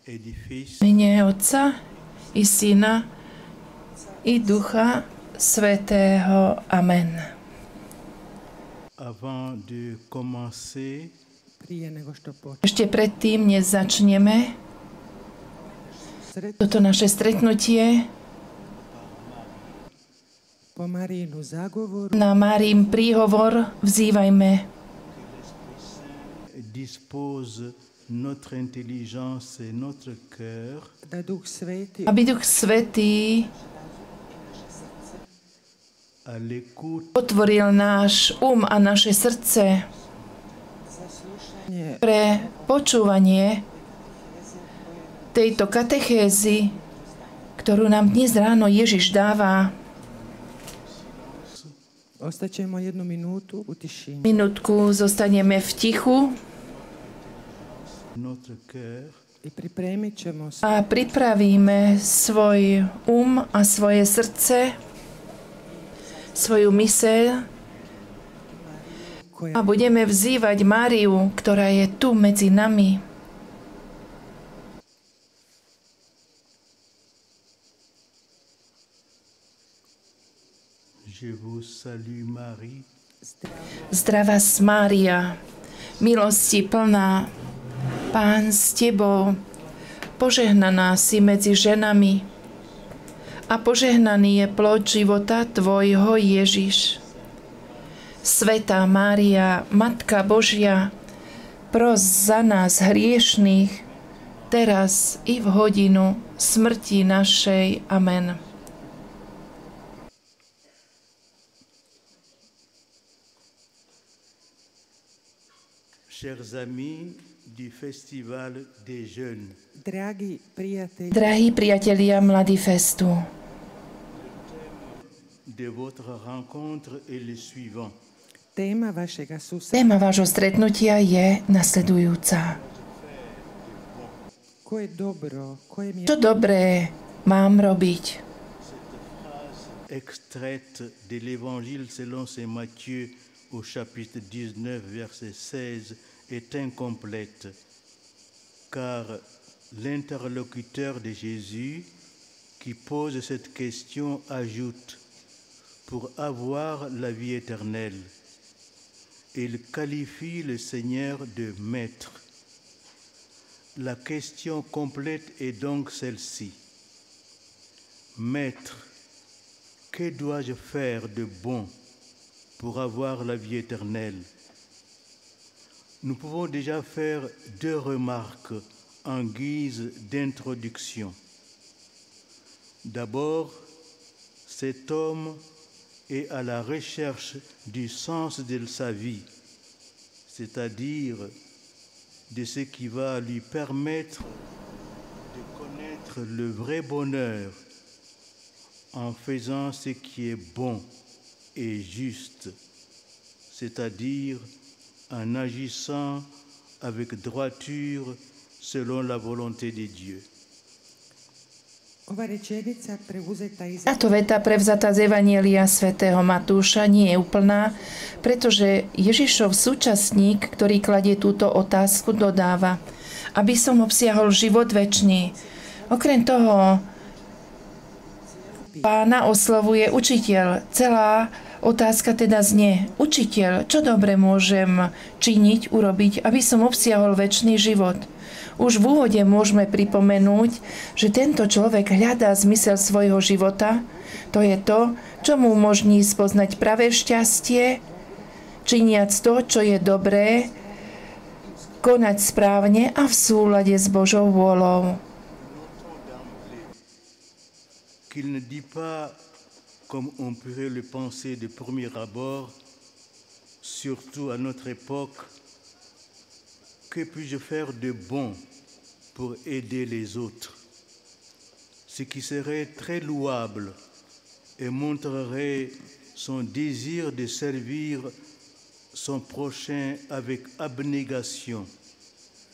et du Fils, V mene Otca i Syna i Ducha Svätého. Amen. avant de commencer, Ešte predtým, než začneme toto naše stretnutie, na Márin príhovor vzývajme, dispose notre intelligence et notre cœur aby Duch Svätý à l'écoute otvoril náš a naše srdce pre počúvanie tejto katechézy, ktorú nám dnes ráno Ježiš dáva. Minútku zostaneme v tichu notre cœur a pripravíme svoj a svoje srdce, svoju myseľ a budeme vzývať Máriu, ktorá je tu medzi nami. Je vous salue Marie, Zdravá Mária, milosti plná, Pán s tebou, požehnaná si medzi ženami a požehnaný je plod života tvojho Ježiš. Svätá Mária, Matka Božia, pros za nás hriešných, teraz i v hodinu smrti našej. Amen. chers amis du Festival des Jeunes. Drahí priatelia Mladifestu, De votre rencontre est le suivant. téma vášho stretnutia je nasledujúca. Čo dobré mám robiť? Extraite de l'Évangile selon saint Matthieu au chapitre 19, verset 16, est incomplète, car l'interlocuteur de Jésus qui pose cette question ajoute « pour avoir la vie éternelle ». Il qualifie le Seigneur de maître. La question complète est donc celle-ci. Maître, que dois-je faire de bon pour avoir la vie éternelle? Nous pouvons déjà faire deux remarques en guise d'introduction. D'abord, cet homme est à la recherche du sens de sa vie, c'est-à-dire de ce qui va lui permettre de connaître le vrai bonheur en faisant ce qui est bon et juste, c'est-à-dire en agissant avec droiture selon la volonté de Dieu. Táto veta prevzatá z Evanjelia svätého Matúša nie je úplná, pretože Ježišov súčasník, ktorý kladie túto otázku, dodáva, aby som obsiahol život večný. Okrem toho, Pána oslovuje učiteľ. Celá otázka teda znie, učiteľ, čo dobre môžem činiť, urobiť, aby som obsiahol večný život? Už v úvode môžeme pripomenúť, že tento človek hľadá zmysel svojho života. To je to, čo mu umožní spoznať pravé šťastie, činiac to, čo je dobré, konať správne a v súlade s Božou vôľou. Qu'il ne dit pas, comme on pourrait le penser de premier abord, surtout à notre époque, que puis-je faire de bon pour aider les autres? Ce qui serait très louable et montrerait son désir de servir son prochain avec abnégation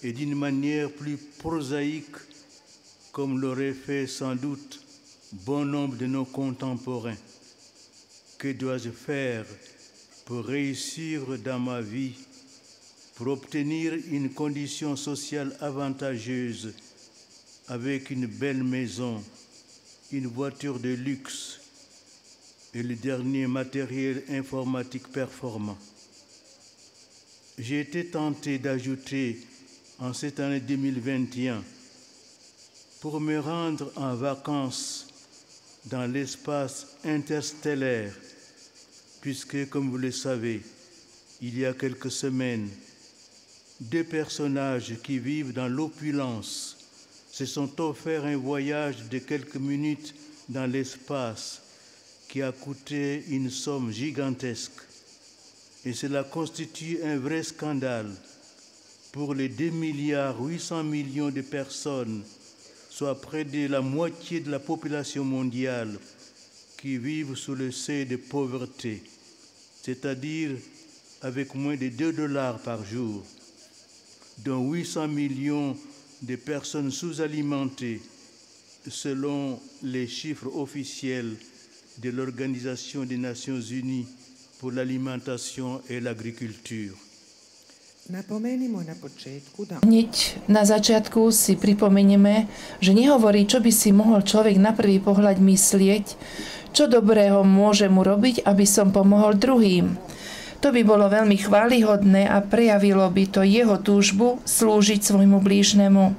et d'une manière plus prosaïque, comme l'aurait fait sans doute bon nombre de nos contemporains. Que dois-je faire pour réussir dans ma vie, pour obtenir une condition sociale avantageuse avec une belle maison, une voiture de luxe et le dernier matériel informatique performant. J'ai été tenté d'ajouter en cette année 2021, pour me rendre en vacances dans l'espace interstellaire, puisque, comme vous le savez, il y a quelques semaines, 2 personnages qui vivent dans l'opulence se sont offerts un voyage de quelques minutes dans l'espace qui a coûté une somme gigantesque. Et cela constitue un vrai scandale pour les 2,8 milliards de personnes, soit près de la moitié de la population mondiale, qui vivent sous le seuil de pauvreté, c'est-à-dire avec moins de $2 par jour, dont 800 millions de personnes sous-alimentées, selon les chiffres officiels de l'Organisation des Nations Unies pour l'alimentation et l'agriculture. Hneď na začiatku si pripomenieme, že nehovorí, čo by si mohol človek na prvý pohľad myslieť, čo dobrého môže mu robiť, aby som pomohol druhým. To by bolo veľmi chválihodné a prejavilo by to jeho túžbu slúžiť svojmu blížnemu.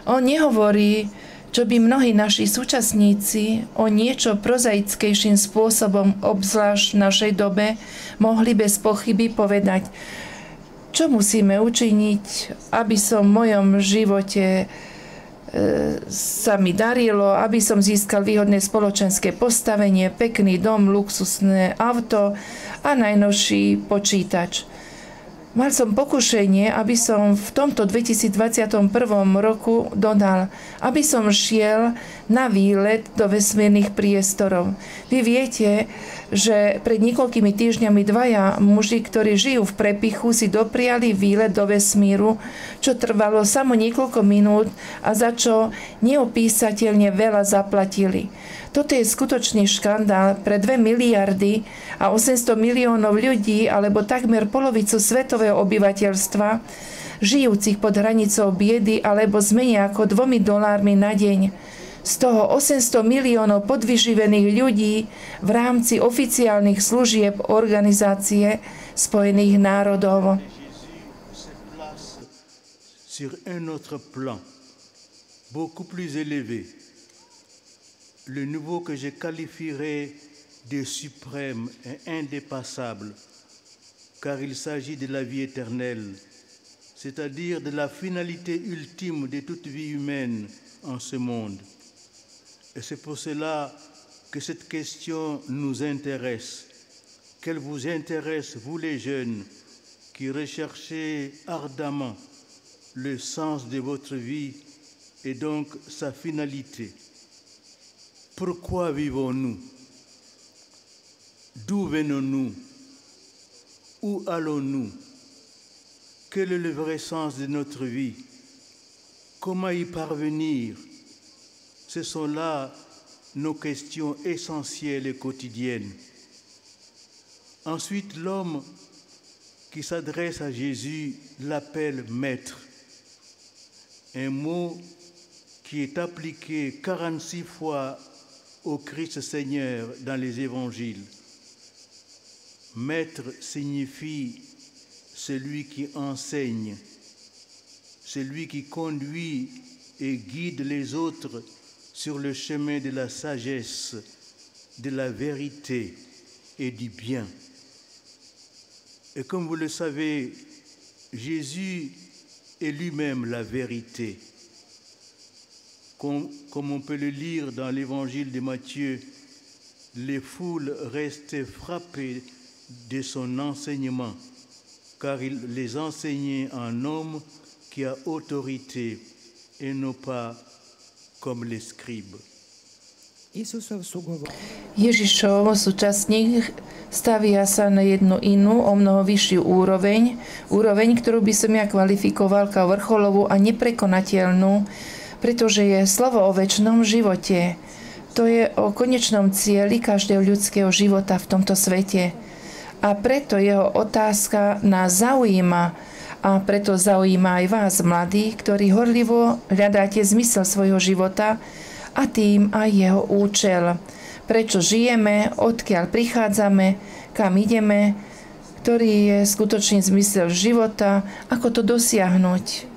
On nehovorí, čo by mnohí naši súčasníci o niečo prozaickejším spôsobom, obzvlášť v našej dobe, mohli bez pochyby povedať, čo musíme učiniť, aby som v mojom živote sa mi darilo, aby som získal výhodné spoločenské postavenie, pekný dom, luxusné auto a najnovší počítač. Mal som pokušenie, aby som v tomto 2021 roku dodal, aby som šiel na výlet do vesmírnych priestorov. Vy viete, že pred niekoľkými týždňami 2 muži, ktorí žijú v prepichu, si dopriali výlet do vesmíru, čo trvalo samo niekoľko minút a za čo neopísateľne veľa zaplatili. Toto je skutočný škandál pre 2 miliardy a 800 miliónov ľudí, alebo takmer polovicu svetového obyvateľstva, žijúcich pod hranicou biedy alebo s menej ako $2 na deň. Z toho 800 miliónov podvyživených ľudí v rámci oficiálnych služieb Organizácie Spojených národov. Sur un autre plan, beaucoup plus élevé, le nouveau que je qualifierais de suprême et indépassable, car il s'agit de la vie éternelle, c'est-à-dire de la finalité ultime de toute vie humaine en ce monde. Et c'est pour cela que cette question nous intéresse, qu'elle vous intéresse, vous les jeunes, qui recherchez ardemment le sens de votre vie et donc sa finalité. Pourquoi vivons-nous? D'où venons-nous? Où allons-nous? Quel est le vrai sens de notre vie? Comment y parvenir? Ce sont là nos questions essentielles et quotidiennes. Ensuite, l'homme qui s'adresse à Jésus l'appelle maître, un mot qui est appliqué 46 fois au Christ Seigneur dans les évangiles. Maître signifie celui qui enseigne, celui qui conduit et guide les autres sur le chemin de la sagesse, de la vérité et du bien. Et comme vous le savez, Jésus est lui-même la vérité. Comme on peut le lire dans l'évangile de Matthieu, les foules restaient frappées de son enseignement, car il les enseignait en homme qui a autorité et non pas comme les scribes. Ježišov súčasník stavia sa na jednu inú, o mnoho vyššiu úroveň, ktorú by som ja kvalifikoval ako vrcholovú a neprekonateľnú, pretože je slovo o večnom živote. To je o konečnom cieli každého ľudského života v tomto svete. A preto jeho otázka nás zaujíma A preto zaujíma aj vás, mladí, ktorí horlivo hľadáte zmysel svojho života a tým aj jeho účel. Prečo žijeme, odkiaľ prichádzame, kam ideme, ktorý je skutočný zmysel života, ako to dosiahnuť.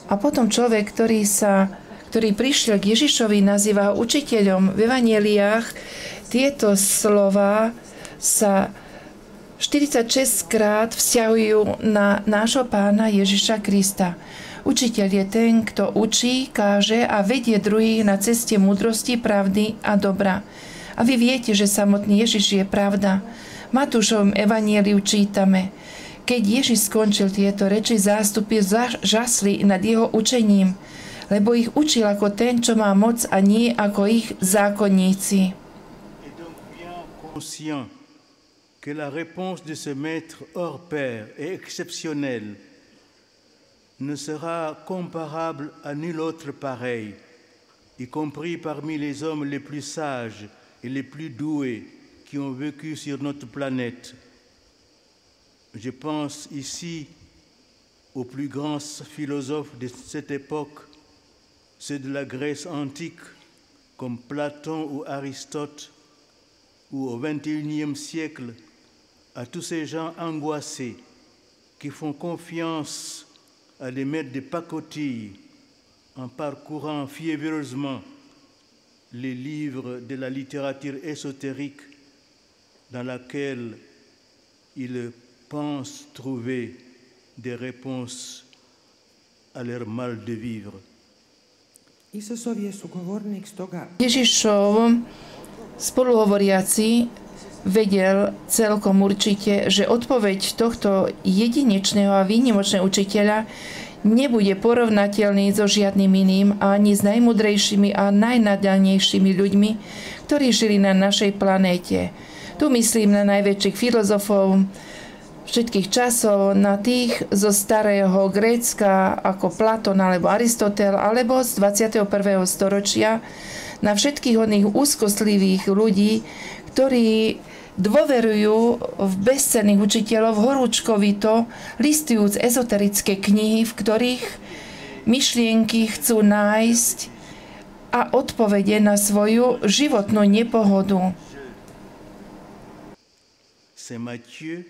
A potom človek, ktorý prišiel k Ježišovi, nazýva ho učiteľom. V evanjeliách tieto slova sa 46 krát vzťahujú na nášho Pána Ježiša Krista. Učiteľ je ten, kto učí, káže a vedie druhých na ceste múdrosti, pravdy a dobra. A vy viete, že samotný Ježiš je pravda. V Matúšovom evanjeliu čítame: keď Ježiš skončil tieto reči, zástupy žasli nad jeho učením, lebo ich učil ako ten, čo má moc, a nie ako ich zákonníci. Que la réponse de ce maître hors pair et exceptionnel ne sera comparable à nul autre pareil, y compris parmi les hommes les plus sages et les plus doués qui ont vécu sur notre planète. Je pense ici aux plus grands philosophes de cette époque, ceux de la Grèce antique comme Platon ou Aristote, ou au XXIe siècle, à tous ces gens angoissés qui font confiance à des maîtres de pacotille en parcourant fiévreusement les livres de la littérature ésotérique dans laquelle ils pensent trouver des réponses à leur mal de vivre. Ježišov spoluhovoriaci vedel celkom určite, že odpoveď tohto jedinečného a výnimočného učiteľa nebude porovnateľný so žiadnym iným ani s najmudrejšími a najnadaľnejšími ľuďmi, ktorí žili na našej planéte. Tu myslím na najväčších filozofov všetkých časov, na tých zo starého Grécka ako Platón alebo Aristotel, alebo z 21. storočia, na všetkých oných úzkostlivých ľudí, ktorí dôverujú v bezcenných učiteľov horúčkovito, listujúc ezoterické knihy, v ktorých myšlienky chcú nájsť a odpovede na svoju životnú nepohodu. Saint Matthieu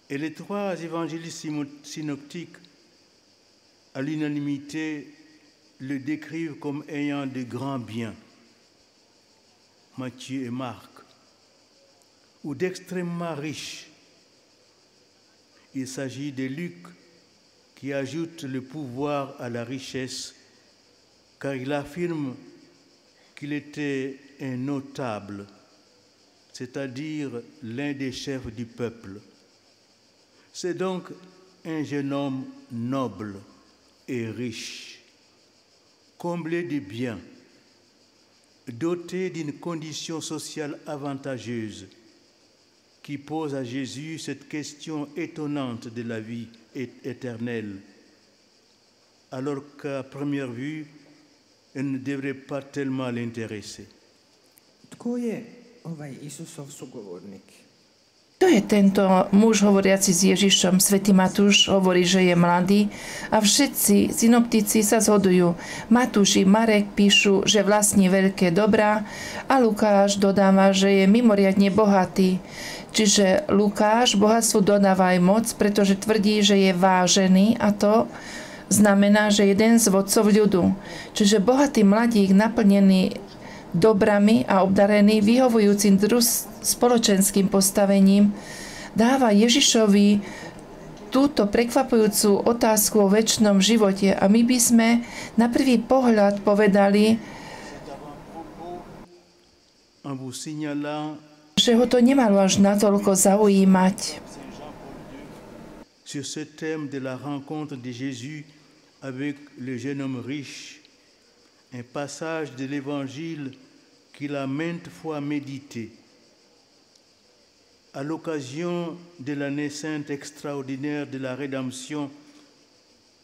et les trois évangélistes synoptiques, à l'unanimité, le décrivent comme ayant de grands biens. Matthieu et Marc, ou d'extrêmement riches. Il s'agit de Luc qui ajoute le pouvoir à la richesse, car il affirme qu'il était un notable, c'est-à-dire l'un des chefs du peuple. C'est donc un jeune homme noble et riche, comblé de biens, doté d'une condition sociale avantageuse, qui pose à Jésus cette question étonnante de la vie éternelle, alors qu'à première vue, elle ne devrait pas tellement l'intéresser. Tko je ovaj Isusov sugovornik? To je tento muž hovoriaci s Ježišom. Svätý Matúš hovorí, že je mladý a všetci synoptici sa zhodujú. Matúš i Marek píšu, že vlastní veľké dobrá a Lukáš dodáva, že je mimoriadne bohatý. Čiže Lukáš bohatstvu dodáva aj moc, pretože tvrdí, že je vážený, a to znamená, že jeden z vodcov ľudu. Čiže bohatý mladík naplnený dobrami a obdarený vyhovujúcim spoločenským postavením dáva Ježišovi túto prekvapujúcu otázku o večnom živote. A my by sme na prvý pohľad povedali, že ho to nemalo až natoľko zaujímať. Sur ce thème de la rencontre de Jésus avec le jeune homme riche, un passage de l'Évangile qu'il a maintes fois médité. À l'occasion de la naissance extraordinaire de la rédemption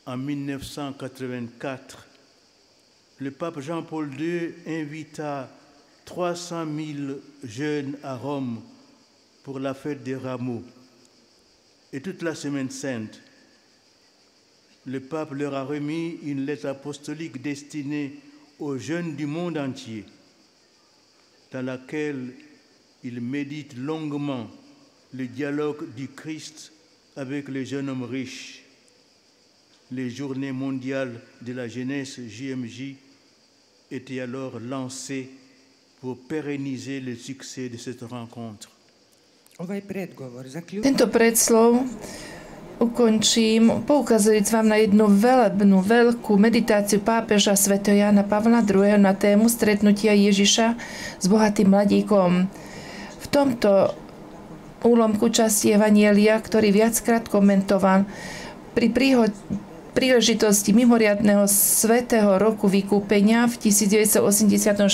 en 1984, le pape Jean-Paul II invita 300 000 jeunes à Rome pour la fête des Rameaux. et toute la Semaine Sainte, le pape leur a remis une lettre apostolique destinée aux jeunes du monde entier, dans laquelle ils méditent longuement le dialogue du Christ avec les jeunes hommes riches. Les journées mondiales de la jeunesse JMJ étaient alors lancées pour pérenniser le succès de cette rencontre. Tento predslov ukončím, poukazujúc vám na jednu velebnú, veľkú meditáciu pápeža sv. Jána Pavla II. Na tému stretnutia Ježiša s bohatým mladíkom. V tomto úlomku časti Evanjelia, ktorý viackrát komentoval pri príležitosti mimoriadneho svätého roku vykúpenia v 1984.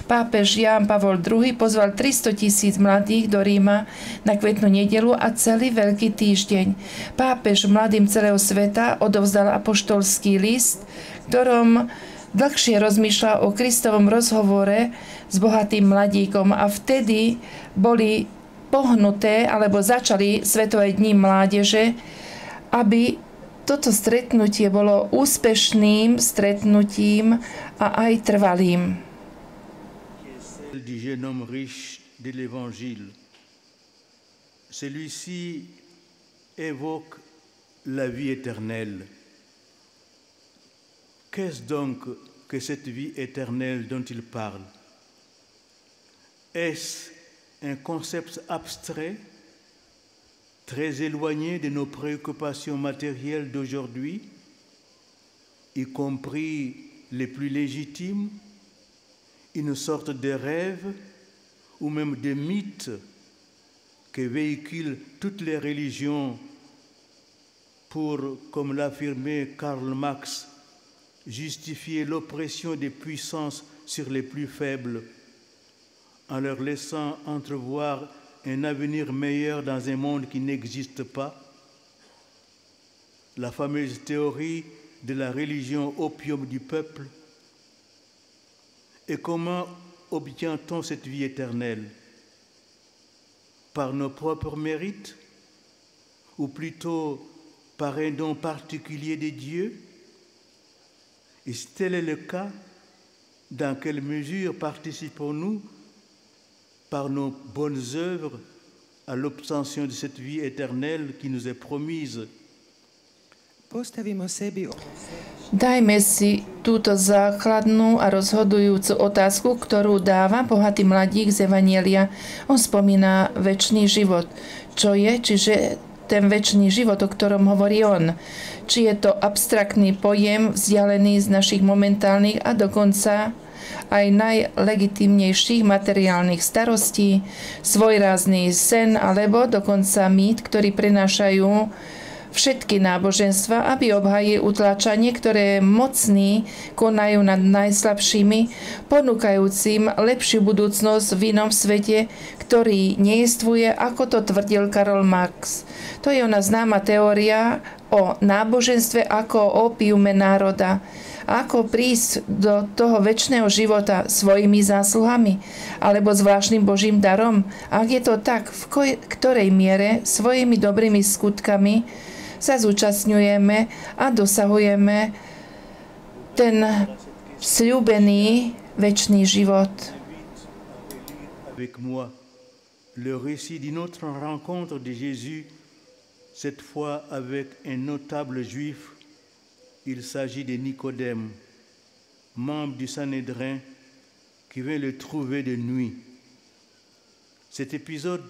pápež Ján Pavol II pozval 300 000 mladých do Ríma na kvetnú nedeľu a celý Veľký týždeň. Pápež mladým celého sveta odovzdal apoštolský list, ktorom dlhšie rozmýšľal o Kristovom rozhovore s bohatým mladíkom a vtedy boli pohnuté alebo začali Svetové dni mládeže, aby toto stretnutie bolo úspešným stretnutím a aj trvalým. Du jeune homme riche de l'Évangile. Celui-ci évoque la vie éternelle. Qu'est-ce donc que cette vie éternelle dont il parle? Est-ce un concept abstrait, très éloigné de nos préoccupations matérielles d'aujourd'hui, y compris les plus légitimes, une sorte de rêve ou même de mythe que véhiculent toutes les religions pour, comme l'affirmait Karl Marx, justifier l'oppression des puissances sur les plus faibles en leur laissant entrevoir un avenir meilleur dans un monde qui n'existe pas. La fameuse théorie de la religion opium du peuple. Et comment obtient-on cette vie éternelle? Par nos propres mérites? Ou plutôt par un don particulier de Dieu? Et si tel est le cas, dans quelle mesure participons-nous par nos bonnes œuvres à l'obtention de cette vie éternelle qui nous est promise? Dajme si túto základnú a rozhodujúcu otázku, ktorú dáva bohatý mladík z Evanjelia. On spomína večný život. Čo je, čiže ten večný život, o ktorom hovorí on? Či je to abstraktný pojem vzdialený z našich momentálnych a dokonca aj najlegitímnejších materiálnych starostí, svojrázný sen alebo dokonca mýt, ktorý prinášajú všetky náboženstva, aby obhajili utláčanie, ktoré mocní konajú nad najslabšími, ponúkajúcim lepšiu budúcnosť v inom svete, ktorý nejestvuje, ako to tvrdil Karl Marx. To je ona známa teória o náboženstve ako o opiume národa. Ako prísť do toho večného života svojimi zásluhami alebo zvláštnym Božím darom? Ak je to tak, v ktorej miere svojimi dobrými skutkami sa zúčastňujeme a dosahujeme ten sľúbený večný život. Avec moi, le récit d'une autre rencontre de Jésus, cette fois avec un notable juif. Il s'agit de Nicodème, membre du Sanhédrin, qui vient le trouver de nuit. Cet épisode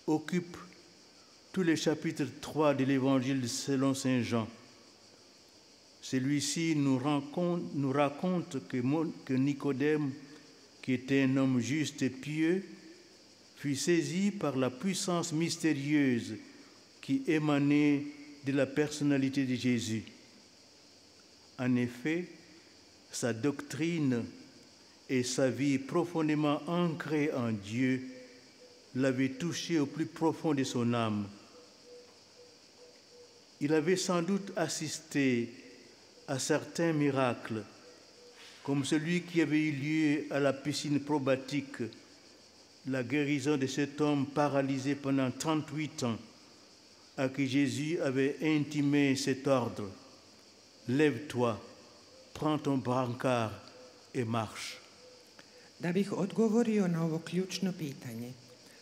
occupe tout le chapitre 3 de l'Évangile selon saint Jean. Celui-ci nous raconte que Nicodème, qui était un homme juste et pieux, fut saisi par la puissance mystérieuse qui émanait de la personnalité de Jésus. En effet, sa doctrine et sa vie profondément ancrée en Dieu l'avaient touché au plus profond de son âme. Il avait sans doute assisté à certains miracles, comme celui qui avait eu lieu à la piscine probatique, la guérison de cet homme paralysé pendant 38 ans, à qui Jésus avait intimé cet ordre. Lève-toi, prends ton brancard et marche. Da bih odgovorio na ovo ključno pitanje,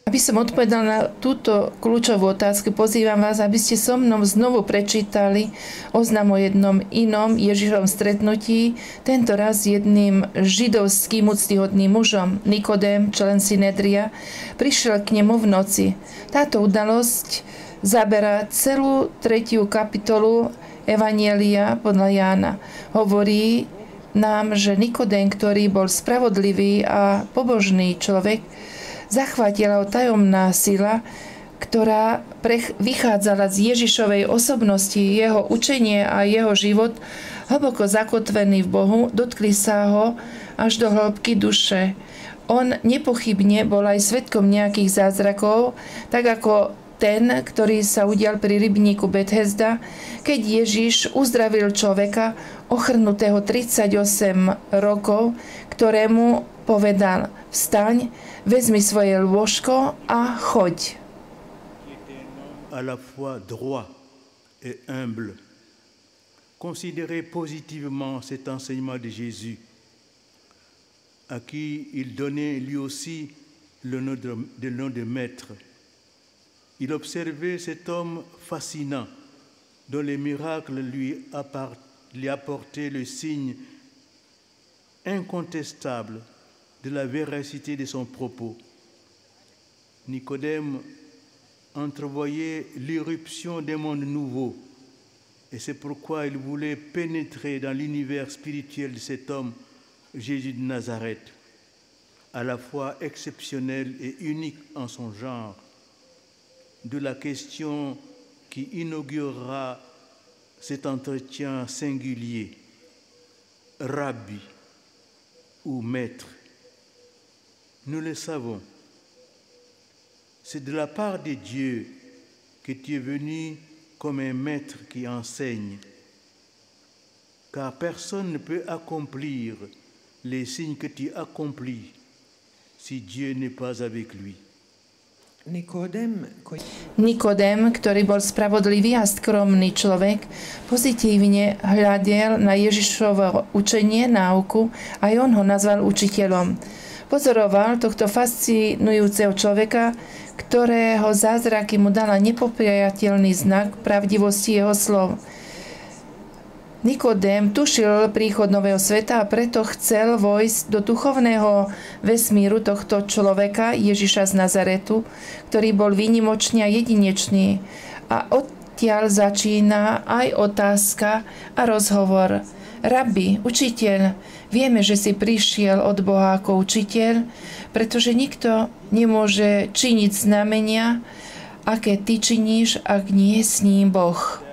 Aby som odpovedal na túto kľúčovú otázku, pozývam vás, aby ste so mnou znovu prečítali oznam o jednom inom Ježišovom stretnutí, tento raz s jedným židovským úctyhodným mužom, Nikodém, člen Synedria, prišiel k nemu v noci. Táto udalosť zaberá celú 3. kapitolu Evanjelia podľa Jána. Hovorí nám, že Nikodém, ktorý bol spravodlivý a pobožný človek, zachvátila ho tajomná sila, ktorá vychádzala z Ježišovej osobnosti, jeho učenie a jeho život, hlboko zakotvený v Bohu, dotkli sa ho až do hĺbky duše. On nepochybne bol aj svedkom nejakých zázrakov, tak ako ten, ktorý sa udial pri rybníku Bethesda, keď Ježiš uzdravil človeka ochrnutého 38 rokov, ktorému povedal: vstaň, vezmi svoje lôžko a choď. À la fois droit et humble. Considérez positivement cet enseignement de Jésus, à qui il donnait lui aussi le nom de maître. Il observait cet homme fascinant, dont les miracles lui apportaient le signe incontestable de la véracité de son propos. Nicodème entrevoyait l'irruption d'un monde nouveau, et c'est pourquoi il voulait pénétrer dans l'univers spirituel de cet homme, Jésus de Nazareth, à la fois exceptionnel et unique en son genre. De la question qui inaugurera cet entretien singulier: Rabbi ou maître. Nous le savons, c'est de la part de Dieu que tu es venu comme un maître qui enseigne, car personne ne peut accomplir les signes que tu accomplis si Dieu n'est pas avec lui. Nikodém, ktorý bol spravodlivý a skromný človek, pozitívne hľadel na Ježišovo učenie, náuku, a on ho nazval učiteľom. Pozoroval tohto fascinujúceho človeka, ktorého zázraky mu dala nepopriateľný znak pravdivosti jeho slov. Nikodém tušil príchod nového sveta a preto chcel vojsť do duchovného vesmíru tohto človeka, Ježiša z Nazaretu, ktorý bol výnimočný a jedinečný. A odtiaľ začína aj otázka a rozhovor. Rabbi, učiteľ, vieme, že si prišiel od Boha ako učiteľ, pretože nikto nemôže činiť znamenia, aké ty činíš, ak nie je s ním Boh.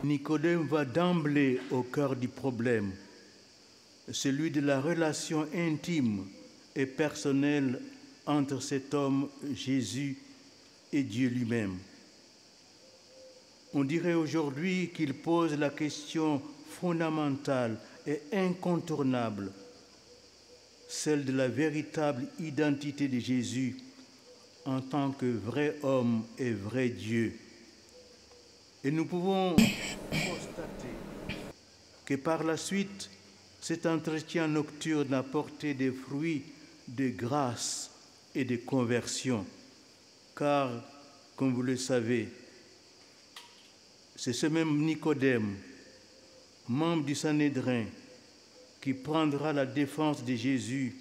Nicodème va d'emblée au cœur du problème, celui de la relation intime et personnelle entre cet homme, Jésus, et Dieu lui-même. On dirait aujourd'hui qu'il pose la question fondamentale et incontournable, celle de la véritable identité de Jésus en tant que vrai homme et vrai Dieu. Et nous pouvons constater que par la suite, cet entretien nocturne a porté des fruits de grâce et de conversion. Car, comme vous le savez, c'est ce même Nicodème, membre du Sanhédrin, qui prendra la défense de Jésus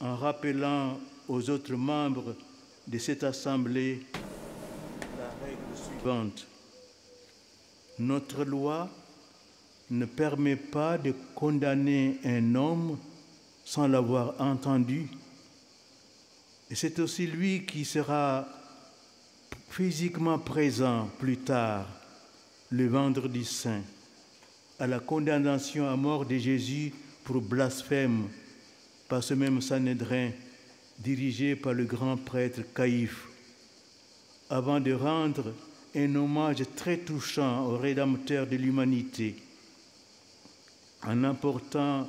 en rappelant aux autres membres de cette assemblée la règle suivante. Notre loi ne permet pas de condamner un homme sans l'avoir entendu. Et c'est aussi lui qui sera physiquement présent plus tard, le vendredi saint, à la condamnation à mort de Jésus pour blasphème par ce même Sanhédrin dirigé par le grand prêtre Caïphe, avant de rendre un hommage très touchant au Rédempteur de l'humanité, en apportant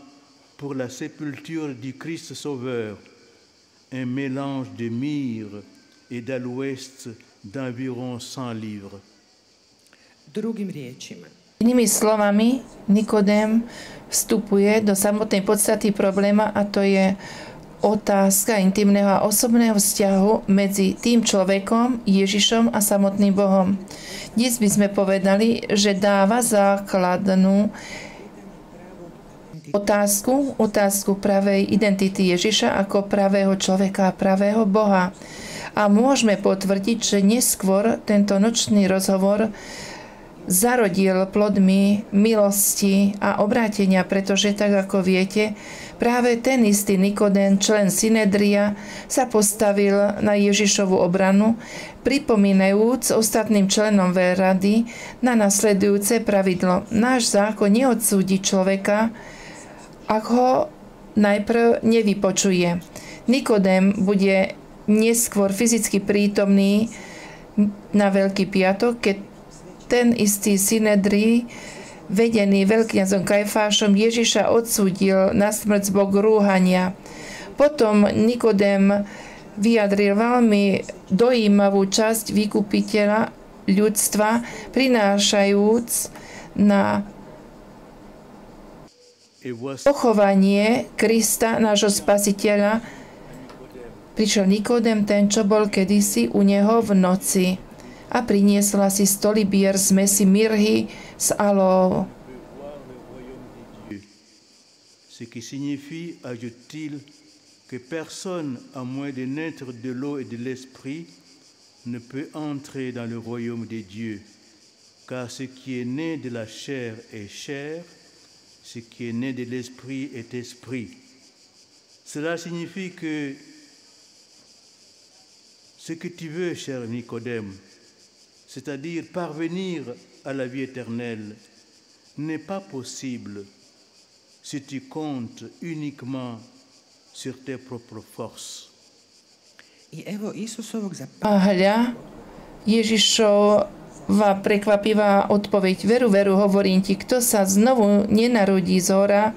pour la sépulture du Christ Sauveur un mélange de myrrhe et d'aloès d'environ 100 livres. Drugim riječima, Inými slovami, Nikodém vstupuje do samotnej podstaty probléma a to je otázka intimného a osobného vzťahu medzi tým človekom, Ježišom a samotným Bohom. Dnes by sme povedali, že dáva základnú otázku pravej identity Ježiša ako pravého človeka a pravého Boha. A môžeme potvrdiť, že neskôr tento nočný rozhovor zarodil plodmi milosti a obrátenia, pretože tak ako viete, práve ten istý Nikodém, člen Synedria, sa postavil na Ježišovu obranu, pripomínajúc ostatným členom rady na nasledujúce pravidlo. Náš zákon neodsúdi človeka, ak ho najprv nevypočuje. Nikodém bude neskôr fyzicky prítomný na Veľký piatok, keď ten istý Synedrii, vedený veľkňazom Kajfášom, Ježiša odsúdil na smrť z boku rúhania. Potom Nikodém vyjadril veľmi dojímavú časť vykupiteľa ľudstva, prinášajúc na pochovanie Krista, nášho spasiteľa. Prišiel Nikodém, ten, čo bol kedysi u neho v noci, a priniesla si 100 libier zmesi mirhy s aloou. Ce qui signifie, ajoute-t-il, que personne, à moins de naître de l'eau et de l'esprit, ne peut entrer dans le royaume des dieux. Car ce qui est né de la chair est chair, ce qui est né de l'esprit est esprit. Cela signifie que ce que tu veux, cher Nicodème, c'est-à-dire parvenir à la vie éternelle, n'est pas possible si tu comptes uniquement sur tes propres forces. A hľa, Ježišova prekvapivá odpoveď. Veru, veru, hovorím ti, kto sa znovu nenarodí z hora,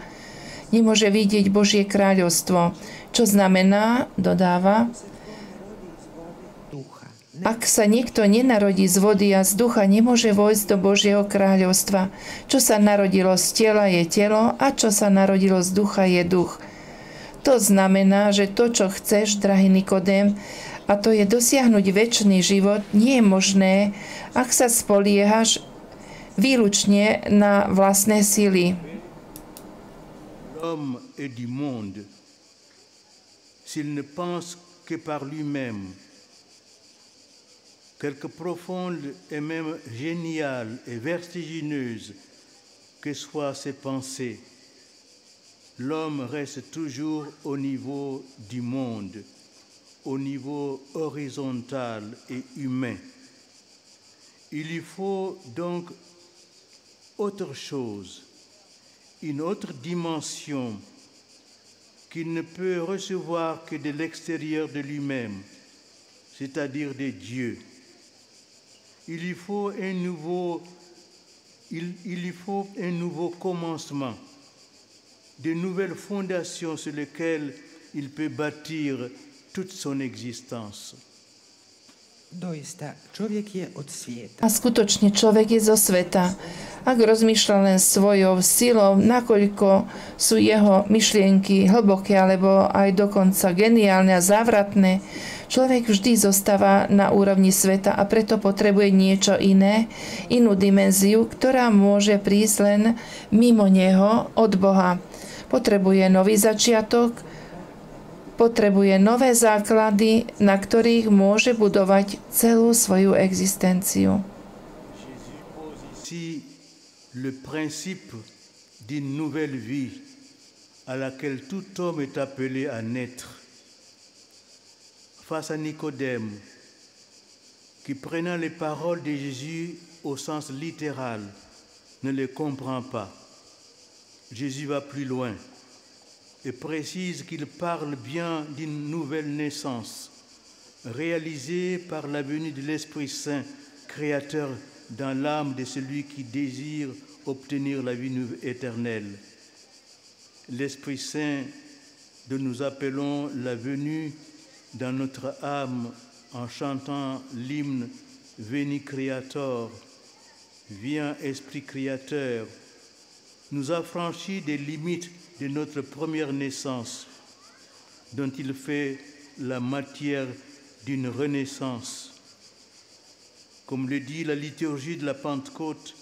nemôže vidieť Božie kráľovstvo. Čo znamená, dodáva, ak sa niekto nenarodí z vody a z ducha, nemôže vojsť do Božieho kráľovstva. Čo sa narodilo z tela je telo a čo sa narodilo z ducha je duch. To znamená, že to, čo chceš, drahý Nikodém, a to je dosiahnuť večný život, nie je možné, ak sa spoliehaš výlučne na vlastné síly. L'homme est du monde. S'il ne pense que par lui-même, quelque profonde et même géniale et vertigineuse que soient ses pensées, l'homme reste toujours au niveau du monde, au niveau horizontal et humain. Il lui faut donc autre chose, une autre dimension qu'il ne peut recevoir que de l'extérieur de lui-même, c'est-à-dire de Dieu. Il lui faut un nouveau commencement, de nouvelles fondations sur lesquelles il peut bâtir toute son existence. A skutočne človek je zo sveta. Ak rozmýšľa len svojou silou, nakoľko sú jeho myšlienky hlboké alebo aj dokonca geniálne a závratné, človek vždy zostáva na úrovni sveta a preto potrebuje niečo iné, inú dimenziu, ktorá môže prísť len mimo neho od Boha. Potrebuje nový začiatok, potrebuje nové základy, na ktorých môže budovať celú svoju existenciu. Ici, le principe d'une nouvelle vie à laquelle tout homme est appelé à naître. Face à Nicodème, qui prenant les paroles de Jésus au sens littéral, ne les comprend pas. Jésus va plus loin et précise qu'il parle bien d'une nouvelle naissance, réalisée par la venue de l'Esprit Saint, créateur dans l'âme de celui qui désire obtenir la vie éternelle. L'Esprit Saint dont nous appelons la venue dans notre âme en chantant l'hymne Veni Creator, viens Esprit Créateur, nous affranchit des limites de notre première naissance, dont il fait la matière d'une renaissance. Comme le dit la liturgie de la Pentecôte,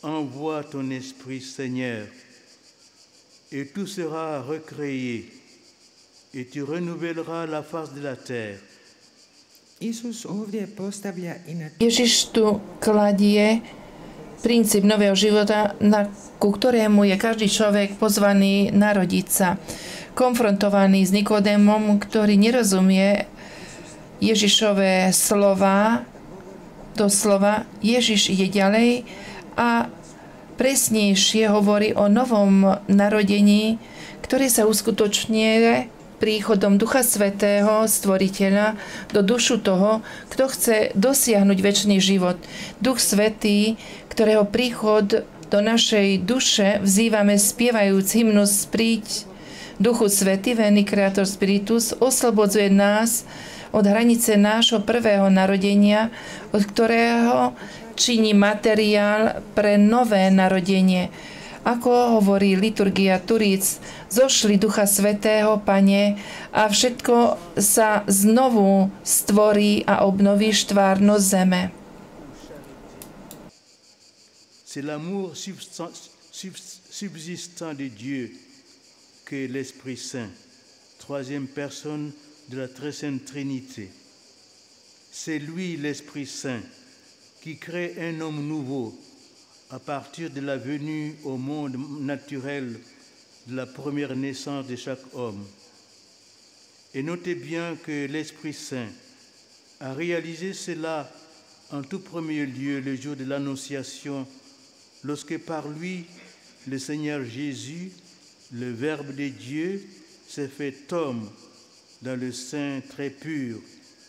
envoie ton Esprit, Seigneur, et tout sera recréé, et tu renouvelleras la face de la terre. Isus ovdje postavlja i na Ježiš tu kladie princíp nového života, ku ktorému je každý človek pozvaný narodiť sa. Konfrontovaný s Nikodémom, ktorý nerozumie Ježišové slova, doslova Ježiš ide ďalej a presnejšie hovorí o novom narodení, ktoré sa uskutočňuje príchodom Ducha Svätého, Stvoriteľa, do dušu toho, kto chce dosiahnuť večný život. Duch Svätý, ktorého príchod do našej duše vzývame spievajúc hymnus Príď Duchu Svätý, Veni Creator Spiritus, oslobodzuje nás od hranice nášho prvého narodenia, od ktorého činí materiál pre nové narodenie. Ako hovorí liturgia Turíc, zošli Ducha Svätého, Pane, a všetko sa znovu stvorí a obnoví štvárnosť zeme. C'est l'amour subsistant de Dieu qu'est l'Esprit Saint, troisième personne de la très sainte Trinité. C'est lui, l'Esprit Saint, qui crée un homme nouveau à partir de la venue au monde naturel de la première naissance de chaque homme. Et notez bien que l'Esprit Saint a réalisé cela en tout premier lieu le jour de l'Annonciation, lorsque par lui, le Seigneur Jésus, le Verbe de Dieu, s'est fait homme dans le sein très pur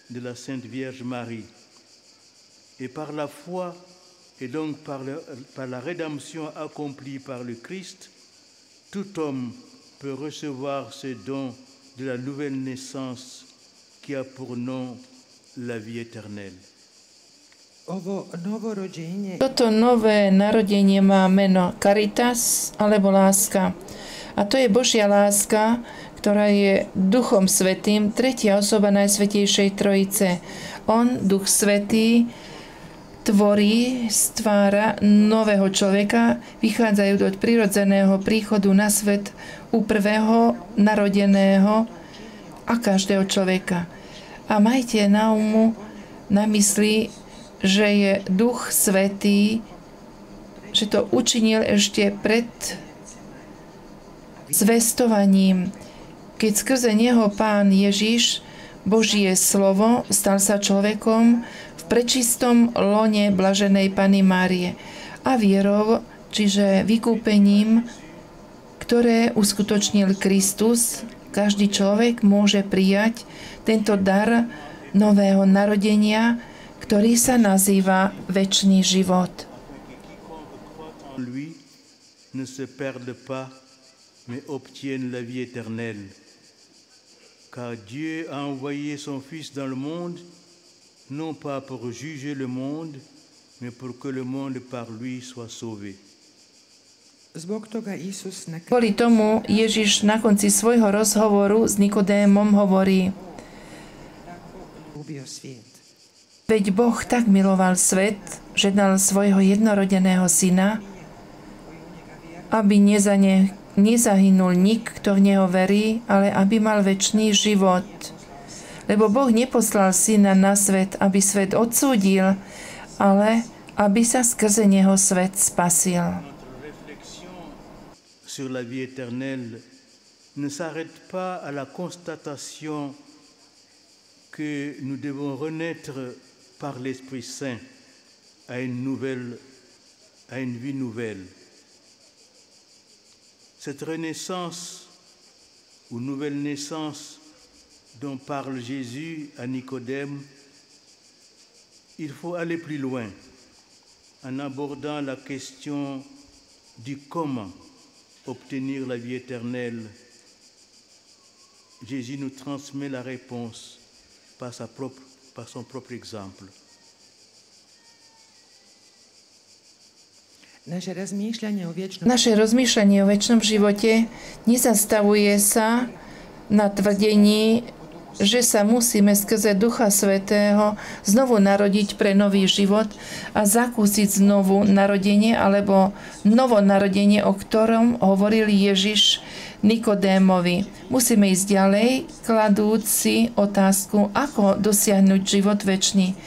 de la Sainte Vierge Marie. Et par la foi, et donc par la rédemption accomplie par le Christ, tout homme peut recevoir ce don de la nouvelle naissance qui a pour nom la vie éternelle. Toto nové narodenie má meno Caritas alebo láska. A to je Božia láska, ktorá je Duchom Svätým, tretia osoba Najsvätejšej Trojice. On, Duch Svätý, tvorí, stvára nového človeka, vychádzajú od prirodzeného príchodu na svet u prvého narodeného a každého človeka. A majte na mysli, že je Duch Svätý, že to učinil ešte pred zvestovaním, keď skrze neho Pán Ježiš, Božie slovo, stal sa človekom v prečistom lone blaženej Panny Márie a vierou, čiže vykúpením, ktoré uskutočnil Kristus, každý človek môže prijať tento dar nového narodenia, ktorý sa nazýva večný život. Lui ne se perde pas, mais obtienne la vie éternelle. Car Dieu a envoyé son Fils dans le monde, non pas pour juger le monde, mais pour que le monde par lui soit sauvé. Kvôli tomu Ježiš na konci svojho rozhovoru s Nikodémom hovorí: Veď Boh tak miloval svet, že dal svojho jednorodeného syna, aby nezahynul nik, kto v neho verí, ale aby mal večný život. Lebo Boh neposlal syna na svet, aby svet odsúdil, ale aby sa skrze neho svet spasil. Sur la vie éternelle ne s'arrête pas à la constatation que nous devons renaître par l'Esprit Saint à une vie nouvelle. Cette renaissance ou nouvelle naissance dont parle Jésus à Nicodème, il faut aller plus loin en abordant la question du comment obtenir la vie éternelle. Jésus nous transmet la réponse par sa propre par son propre exemple. Naše rozmýšľanie o večnom živote nezastavuje sa na tvrdení, že sa musíme skrze Ducha Svätého znovu narodiť pre nový život a zakúsiť znovu narodenie alebo novonarodenie, o ktorom hovoril Ježiš Nikodémovi. Musíme ísť ďalej, kladúci otázku, ako dosiahnuť život večný.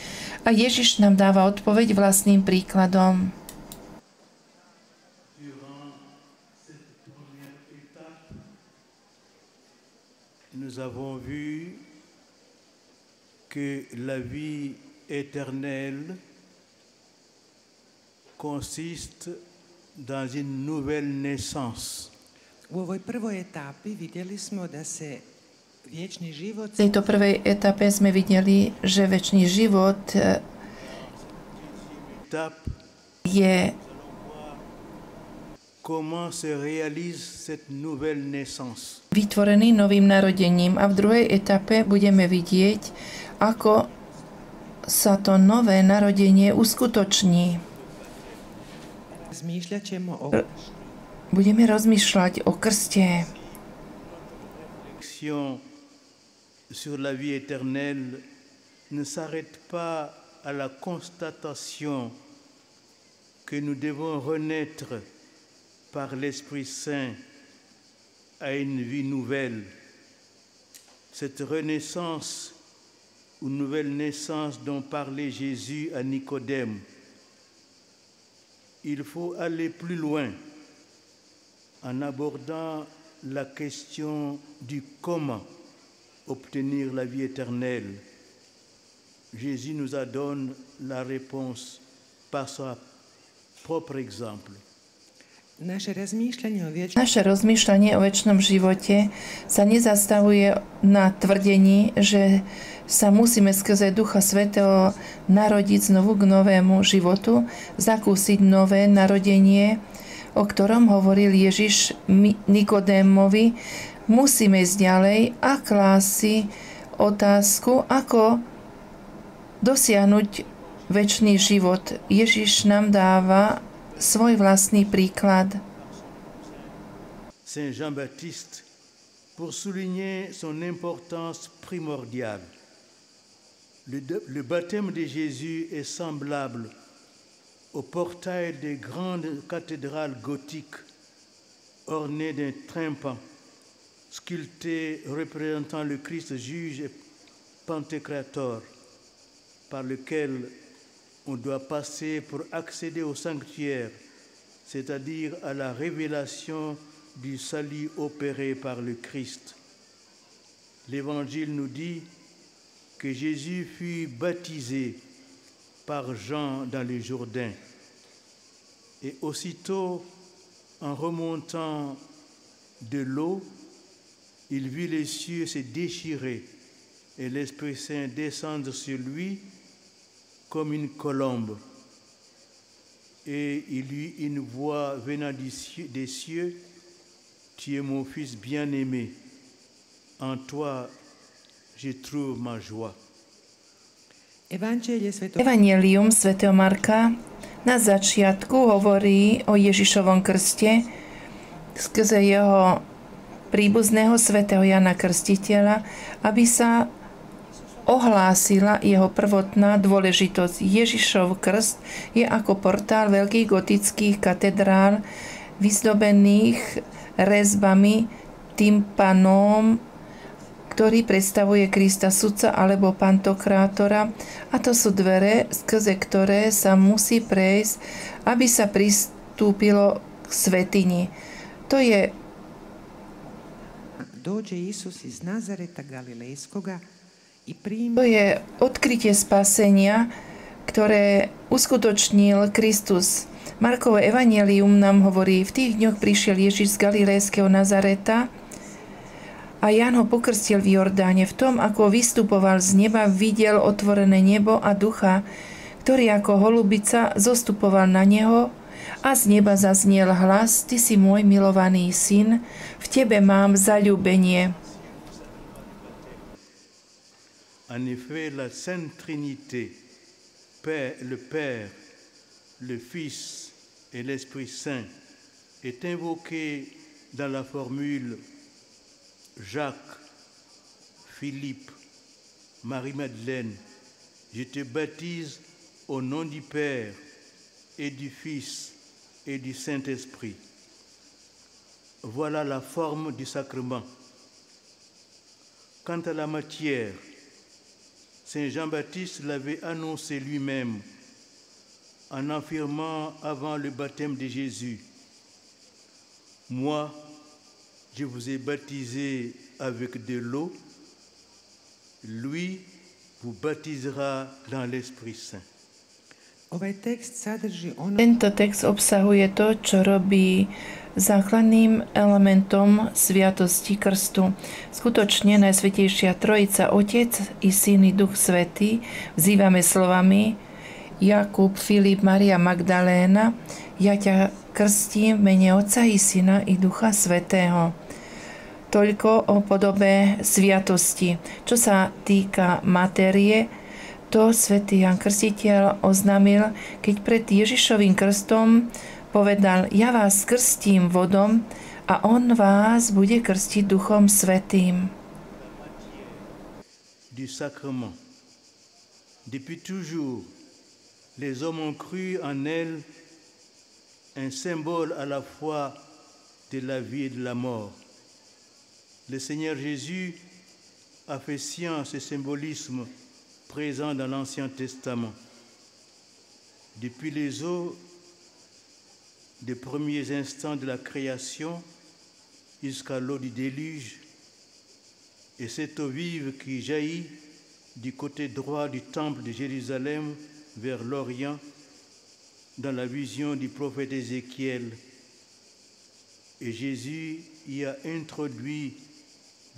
A Ježiš nám dáva odpoveď vlastným príkladom. Nous avons vu que la vie éternelle consiste dans une nouvelle naissance. U ovoj prvoj etapi vidjeli smo da se vječni život... V tejto prvej etape sme videli, že večný život je... Comment se réalise cette nouvelle naissance? Vytvorený novým narodením, a v druhej etape budeme vidieť, ako sa to nové narodenie uskutoční. Budeme rozmýšľať o krste. Sur la vie éternelle ne s'arrête pas à la constatation que nous devons renaître par l'Esprit Saint à une vie nouvelle. Cette renaissance ou nouvelle naissance dont parlait Jésus à Nicodème, il faut aller plus loin en abordant la question du comment obtenir la vie éternelle. Jésus nous a donné la réponse par son propre exemple. Naše rozmýšľanie o večnom živote sa nezastavuje na tvrdení, že sa musíme skrze Ducha Svätého narodiť znovu k novému životu, zakúsiť nové narodenie, o ktorom hovoril Ježiš Nikodémovi. Musíme ísť ďalej a klásť si otázku, ako dosiahnuť večný život. Ježiš nám dáva svoj vlastný príklad. Saint Jean-Baptiste, pour souligner son importance primordiale, le baptême de Jésus est semblable au portail des grandes cathédrales gothiques ornées d'un tympan sculpté représentant le Christ juge et pantocrator, par lequel on doit passer pour accéder au sanctuaire, c'est-à-dire à la révélation du salut opéré par le Christ. L'Évangile nous dit que Jésus fut baptisé par Jean dans le Jourdain. Et aussitôt, en remontant de l'eau, il vit les cieux se déchirer et l'Esprit Saint descendre sur lui comme une colombe. Et il eut une voix venant des cieux, « Tu es mon fils bien-aimé, en toi je trouve ma joie. » Evangelium svätého Marka na začiatku hovorí o Ježišovom krste skrze jeho príbuzného svätého Jana Krstiteľa, aby sa ohlásila jeho prvotná dôležitosť. Ježišov krst je ako portál veľkých gotických katedrál vyzdobených rezbami, tympanom, ktorý predstavuje Krista sudca alebo pantokrátora, a to sú dvere, skrze ktoré sa musí prejsť, aby sa pristúpilo k svätyni. To je odkrytie spasenia, ktoré uskutočnil Kristus. Markovo evanjelium nám hovorí, v tých dňoch prišiel Ježiš z galilejského Nazareta a Ján ho pokrstil v Jordáne. V tom, ako vystupoval z neba, videl otvorené nebo a ducha, ktorý ako holubica zostupoval na neho, a z neba zaznel hlas: Ty si môj milovaný syn, v tebe mám zaľúbenie. En effet, la Sainte Trinité, le Père, le Fils et l'Esprit Saint, est invoquée dans la formule Jacques, Philippe, Marie-Madeleine, je te baptise au nom du Père et du Fils et du Saint-Esprit. Voilà la forme du sacrement. Quant à la matière, Saint Jean-Baptiste l'avait annoncé lui-même en affirmant avant le baptême de Jésus, « Moi, je vous ai baptisé avec de l'eau, lui vous baptisera dans l'Esprit Saint. » Tento text obsahuje to, čo robí základným elementom sviatosti krstu. Skutočne Najsvätejšia Trojica, Otec i Syn i Duch Svätý, vzývame slovami Jakub, Filip, Maria Magdaléna, ja ťa krstím v mene Otca i Syna i Ducha Svätého. Toľko o podobe sviatosti. Čo sa týka matérie, to svätý Ján Krstiteľ oznámil, keď pred Ježišovým krstom povedal, ja vás krstím vodom a on vás bude krstiť Duchom Svätým. Du sacrement. Depuis toujours, les hommes ont cru en elle un symbole à la fois de la vie et de la mort. Le Seigneur Jésus a fait sien ce symbolisme présent dans l'Ancien Testament. Depuis les eaux des premiers instants de la création jusqu'à l'eau du déluge, et cette eau vive qui jaillit du côté droit du temple de Jérusalem vers l'Orient, dans la vision du prophète Ézéchiel. Et Jésus y a introduit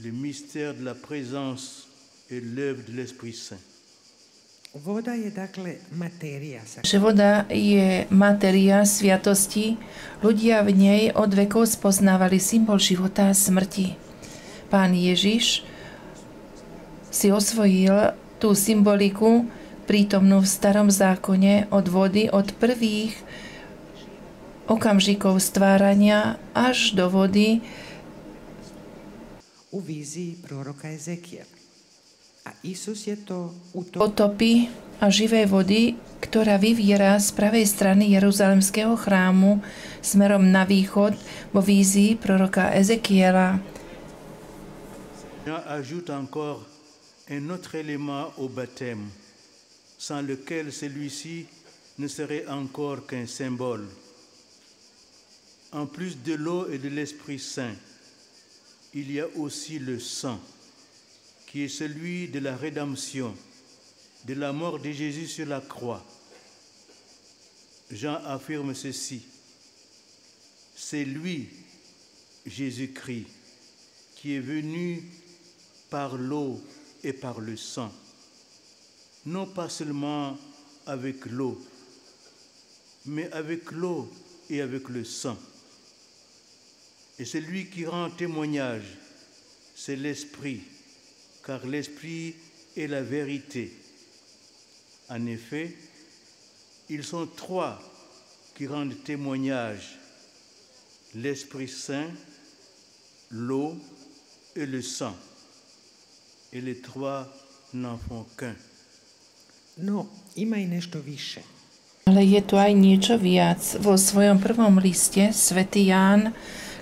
le mystère de la présence et l'œuvre de l'Esprit Saint. Voda je dakle materija. Že voda je matéria sviatosti, ľudia v nej od vekov spoznávali symbol života a smrti. Pán Ježiš si osvojil tú symboliku prítomnú v Starom zákone od vody, od prvých okamžikov stvárania až do vody u vízii proroka Ezekiela. A Isus je to potopy a živej vody, ktorá vyviera z pravej strany Jeruzalemského chrámu smerom na východ vo vízii proroka Ezekiela. Jean ajoute encore un autre élément au baptême, sans lequel celui-ci ne serait encore qu'un symbole. En plus de l'eau et de l'Esprit Saint, il y a aussi le sang, qui est celui de la rédemption, de la mort de Jésus sur la croix. Jean affirme ceci, c'est lui, Jésus-Christ, qui est venu par l'eau et par le sang, non pas seulement avec l'eau, mais avec l'eau et avec le sang. Et celui qui rend témoignage, c'est l'Esprit, car l'Esprit est la vérité. En effet, ils sont trois qui rendent témoignage, l'Esprit Saint, l'eau et le sang. Et les trois n'en font qu'un. No, ima i nešto više. Ale je tu aj niečo viac. Vo svojom prvom liste svätý Ján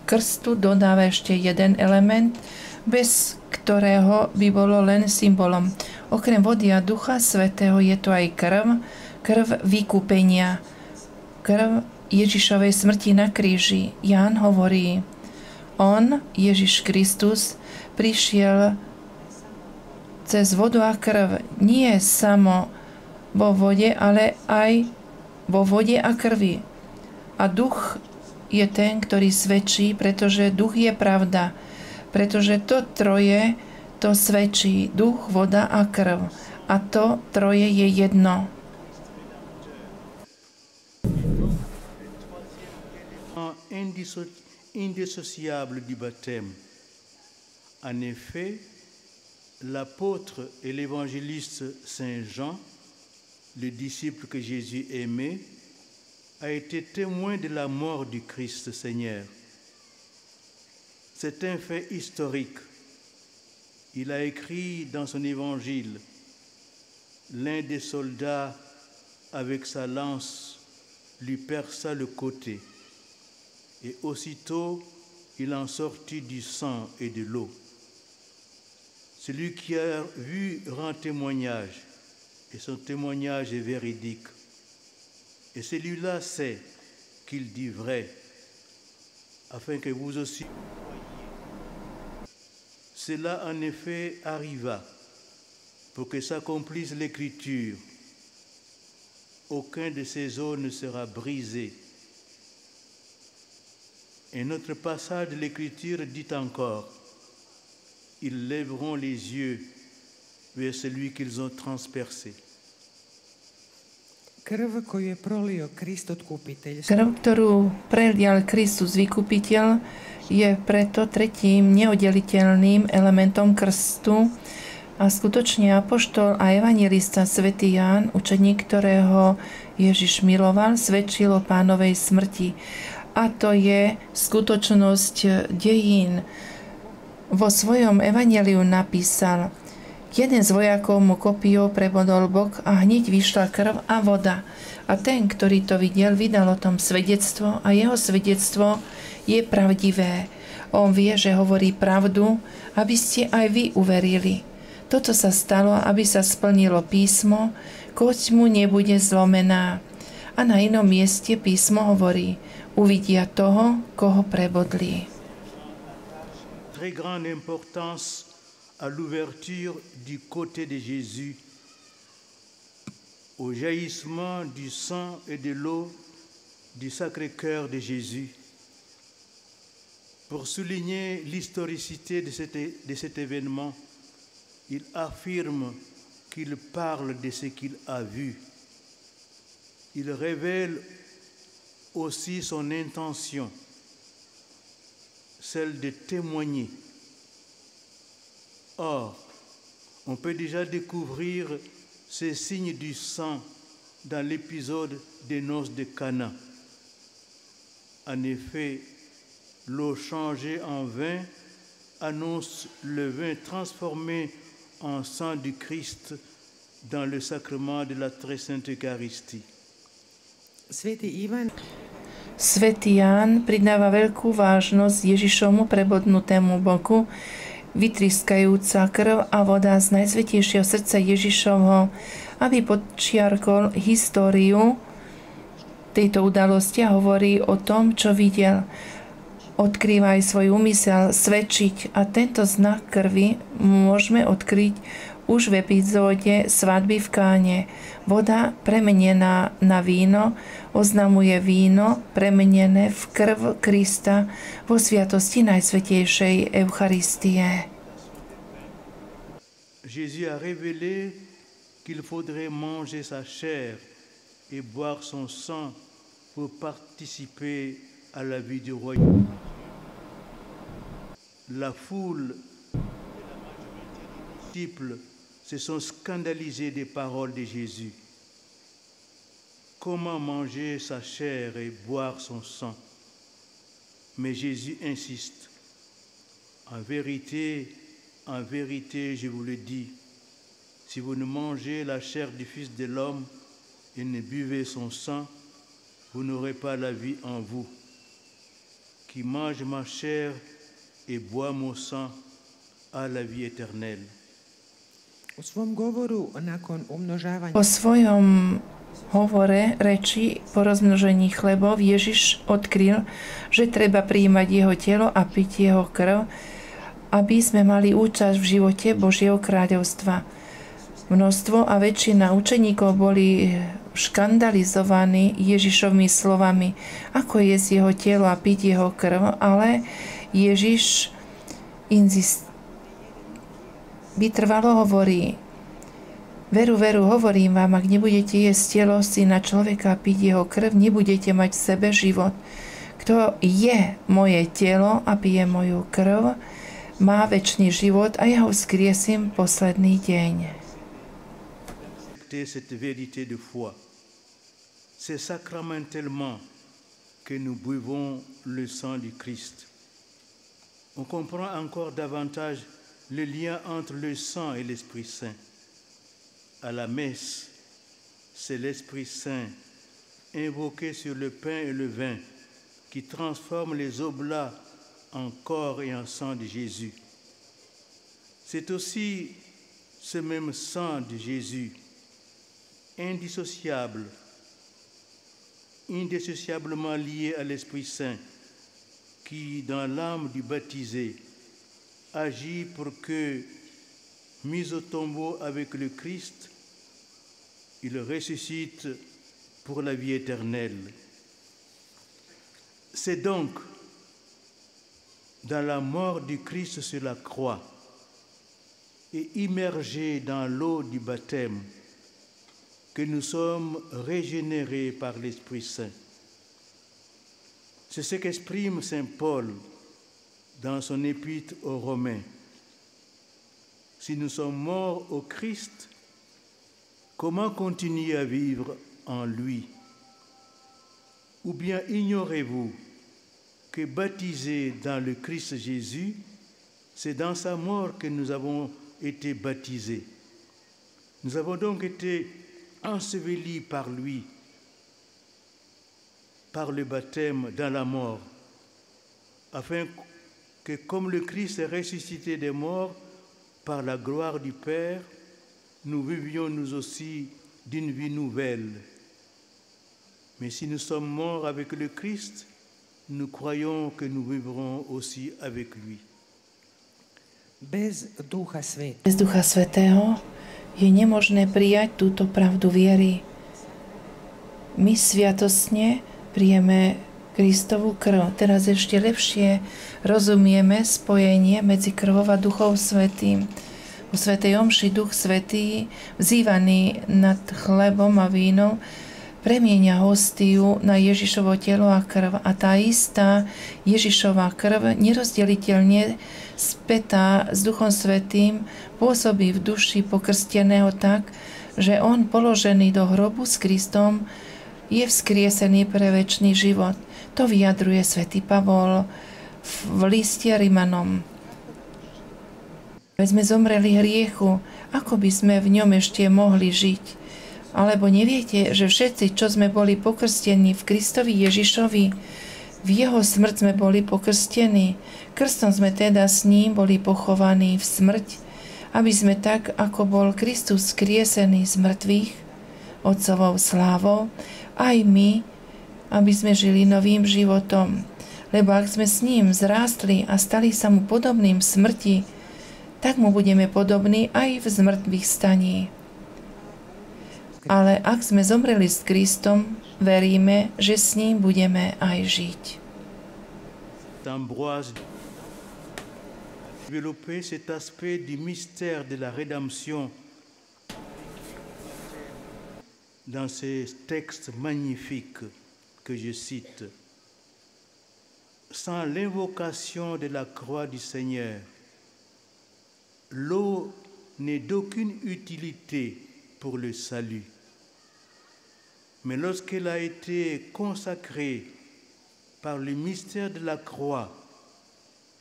krstu dodáva ešte jeden element, bez ktorého by bolo len symbolom. Okrem vody a Ducha Svätého je to aj krv vykúpenia, krv Ježišovej smrti na kríži. Ján hovorí, on, Ježiš Kristus, prišiel cez vodu a krv, nie samo vo vode, ale aj vo vode a krvi. A duch je ten, ktorý svedčí, pretože duch je pravda. Pretože to troje, to svedčí duch, voda a krv. A to troje je jedno. Indissociable du baptême. En effet, l'apôtre et l'évangéliste Saint Jean, le disciple que Jésus aimait, a été témoin de la mort du Christ Seigneur. C'est un fait historique. Il a écrit dans son évangile: l'un des soldats, avec sa lance, lui perça le côté, et aussitôt il en sortit du sang et de l'eau. Celui qui a vu rend témoignage, et son témoignage est véridique. Et celui-là sait qu'il dit vrai, afin que vous aussi croyiez. Cela en effet arriva, pour que s'accomplisse l'Écriture. Aucun de ces os ne sera brisé. Un autre passage de l'Écriture dit encore: ils lèveront les yeux vers celui qu'ils ont transpercé. Krv koju je prolio Krist Otkupiteľ. Krv, ktorú prelial Kristus Vykupiteľ, je preto tretím neoddeliteľným elementom krstu a skutočne apoštol a evanjelista svätý Ján, učeník, ktorého Ježiš miloval, svedčil o Pánovej smrti. A to je skutočnosť dejín. Vo svojom evanjeliu napísal: jeden z vojakov mu kopijou prebodol bok a hneď vyšla krv a voda. A ten, ktorý to videl, vydal o tom svedectvo a jeho svedectvo je pravdivé. On vie, že hovorí pravdu, aby ste aj vy uverili. Toto sa stalo, aby sa splnilo písmo: koť mu nebude zlomená. A na inom mieste písmo hovorí: uvidia toho, koho prebodli. Très grande importance à l'ouverture du côté de Jésus, au jaillissement du sang et de l'eau du Sacré-Cœur de Jésus. Pour souligner l'historicité de cet événement, il affirme qu'il parle de ce qu'il a vu. Il révèle aussi son intention, celle de témoigner. Or, on peut déjà découvrir ces signes du sang dans l'épisode des noces de Cana. En effet, l'eau changée en vin annonce le vin transformé en sang du Christ dans le sacrement de la très sainte Eucharistie. Svätý Ján pridáva veľkú vážnosť Ježišovmu prebodnutému boku, vytriskajúca krv a voda z Najsvätejšieho srdca Ježišovho, aby podčiarkol históriu tejto udalosti a hovorí o tom, čo videl. Odkrýva aj svoj úmysel svedčiť a tento znak krvi môžeme odkryť už v epizóde svadby v Káne. Voda premenená na víno oznamuje víno premenené v krv Krista vo sviatosti Najsvätejšej Eucharistie. Jésus a révélé qu'il faudrait manger sa chair et boire son sang pour participer à la vie du royaume. La foule et la majorité des disciples se sont scandalisés des paroles de Jésus. Comment manger sa chair et boire son sang? Mais Jésus insiste. En vérité, je vous le dis, si vous ne mangez la chair du Fils de l'homme et ne buvez son sang, vous n'aurez pas la vie en vous. Qui mange ma chair et boit mon sang a la vie éternelle. Po svojom hovore reči po rozmnožení chlebov Ježiš odkryl, že treba prijímať jeho telo a piť jeho krv, aby sme mali účasť v živote Božieho kráľovstva. Množstvo a väčšina učeníkov boli škandalizovaní Ježišovými slovami, ako jesť jeho telo a piť jeho krv, ale Ježiš vytrvalo hovorí: veru, hovorím vám, ak nebudete jesť telo Syna človeka a piť jeho krv, nebudete mať v sebe život. Kto je moje telo a pije moju krv, má večný život a ja ho vzkriesím posledný deň. Cette vérité de foi, c'est sacramentellement que nous buvons le sang du Christ. On comprend encore davantage le lien entre le sang et l'Esprit Saint. À la messe, c'est l'Esprit Saint invoqué sur le pain et le vin qui transforme les oblats en corps et en sang de Jésus. C'est aussi ce même sang de Jésus, indissociable, indissociablement lié à l'Esprit Saint, qui, dans l'âme du baptisé, agit pour que, mis au tombeau avec le Christ, il ressuscite pour la vie éternelle. C'est donc dans la mort du Christ sur la croix et immergé dans l'eau du baptême que nous sommes régénérés par l'Esprit Saint. C'est ce qu'exprime saint Paul dans son épître aux Romains. Si nous sommes morts au Christ, comment continuer à vivre en lui? Ou bien ignorez-vous que baptisés dans le Christ Jésus, c'est dans sa mort que nous avons été baptisés. Nous avons donc été ensevelis par lui, par le baptême dans la mort, afin que comme le Christ est ressuscité des morts par la gloire du Père, nous vivions nous aussi d'une vie nouvelle. Mais si nous sommes morts avec le Christ, nous croyons que nous vivrons aussi avec lui. Bez Ducha Svätého je nemožné prijať túto pravdu viery. My sviatostne prijeme Kristovu krv. Teraz ešte lepšie rozumieme spojenie medzi krvou a Duchom Svätým. U svätej omši Duch Svätý, vzývaný nad chlebom a vínom, premieňa hostiu na Ježišovo telo a krv. A tá istá Ježišova krv, nerozdeliteľne spätá s Duchom Svätým, pôsobí v duši pokrsteného tak, že on položený do hrobu s Kristom je vzkriesený pre večný život. To vyjadruje svätý Pavol v liste Rimanom. Veď sme zomreli hriechu, ako by sme v ňom ešte mohli žiť? Alebo neviete, že všetci, čo sme boli pokrstení v Kristovi Ježišovi, v jeho smrť sme boli pokrstení. Krstom sme teda s ním boli pochovaní v smrť, aby sme tak, ako bol Kristus skriesený z mŕtvych, Otcovou slávou, aj my, aby sme žili novým životom. Lebo ak sme s ním zrástli a stali sa mu podobným v smrti, tak mu budeme podobní aj v zmrtvých staní. Ale ak sme zomreli s Kristom, veríme, že s ním budeme aj žiť. Ambroise développer cet aspect du mystère de la rédemption dans ces textes magnifiques que je cite. Sans l'invocation de la croix du Seigneur, l'eau n'est d'aucune utilité pour le salut. Mais lorsqu'elle a été consacrée par le mystère de la croix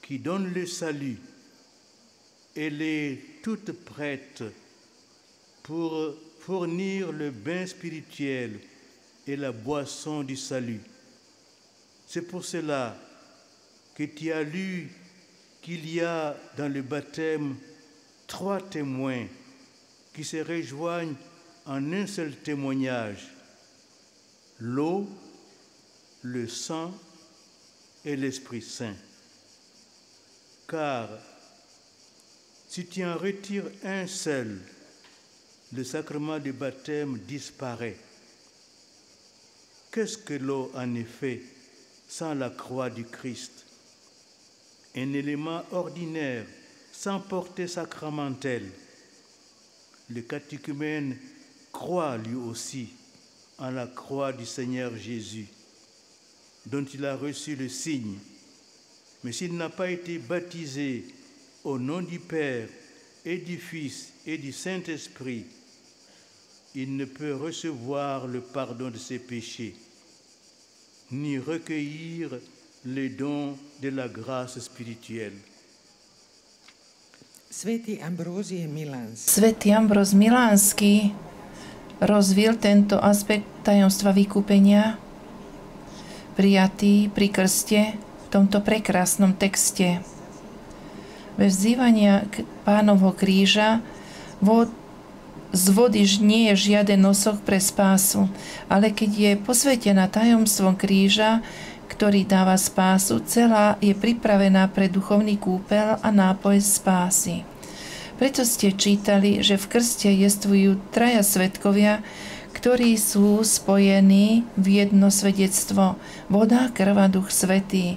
qui donne le salut, elle est toute prête pour fournir le bain spirituel et la boisson du salut. C'est pour cela que tu as lu qu'il y a dans le baptême 3 témoins qui se rejoignent en un seul témoignage: l'eau, le sang et l'Esprit Saint. Car si tu en retires un seul, le sacrement du baptême disparaît. Qu'est-ce que l'eau en effet sans la croix du Christ? Un élément ordinaire sans portée sacramentelle. Le catéchumène croit lui aussi en la croix du Seigneur Jésus, dont il a reçu le signe. Mais s'il n'a pas été baptisé au nom du Père et du Fils et du Saint-Esprit, il ne peut recevoir le pardon de ses péchés, ni recueillir les dons de la grâce spirituelle. Svätý Ambrózie Milánsky Svätý Ambróz Milánsky rozvil tento aspekt tajomstva vykúpenia, prijatý pri krste v tomto prekrásnom texte. Bez vzývania Pánovho kríža z vody nie je žiaden nosoch pre spásu, ale keď je posvetená tajomstvom kríža, ktorý dáva spásu, celá je pripravená pre duchovný kúpel a nápoj spásy. Preto ste čítali, že v krste jestvujú traja svedkovia, ktorí sú spojení v jedno svedectvo, voda, krv a Duch Svätý.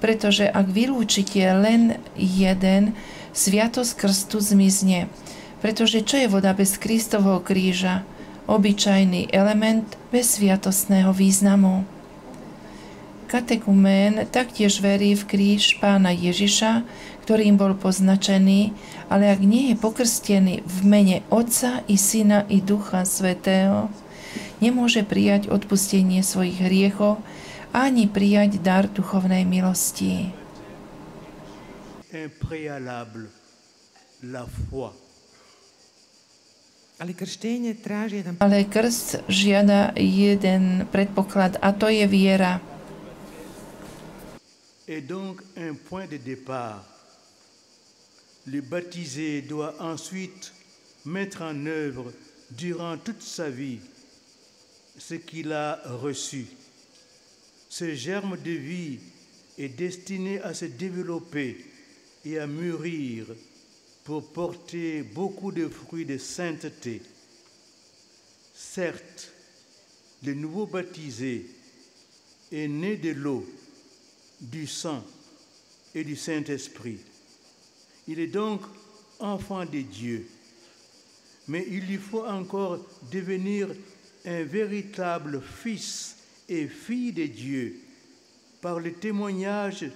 Pretože ak vylúčite len jeden, sviatosť krstu zmizne. Pretože čo je voda bez Kristovho kríža? Obyčajný element bez sviatostného významu. Katekumén taktiež verí v kríž Pána Ježiša, ktorým bol poznačený, ale ak nie je pokrstený v mene Otca i Syna i Ducha Svätého, nemôže prijať odpustenie svojich hriechov ani prijať dar duchovnej milosti. Impréalable, la foi. Ale krštenie tráži jeden Ale krst žiada jeden predpoklad, a to je viera. Et donc un point de départ. Le baptisé doit ensuite mettre en œuvre durant toute sa vie ce qu'il a reçu. Ce germe de vie est destiné à se développer et à mûrir pour porter beaucoup de fruits de sainteté. Certes, le nouveau baptisé est né de l'eau, du sang et du Saint-Esprit. Il est donc enfant de Dieu, mais il lui faut encore devenir un véritable fils et fille de Dieu par le témoignage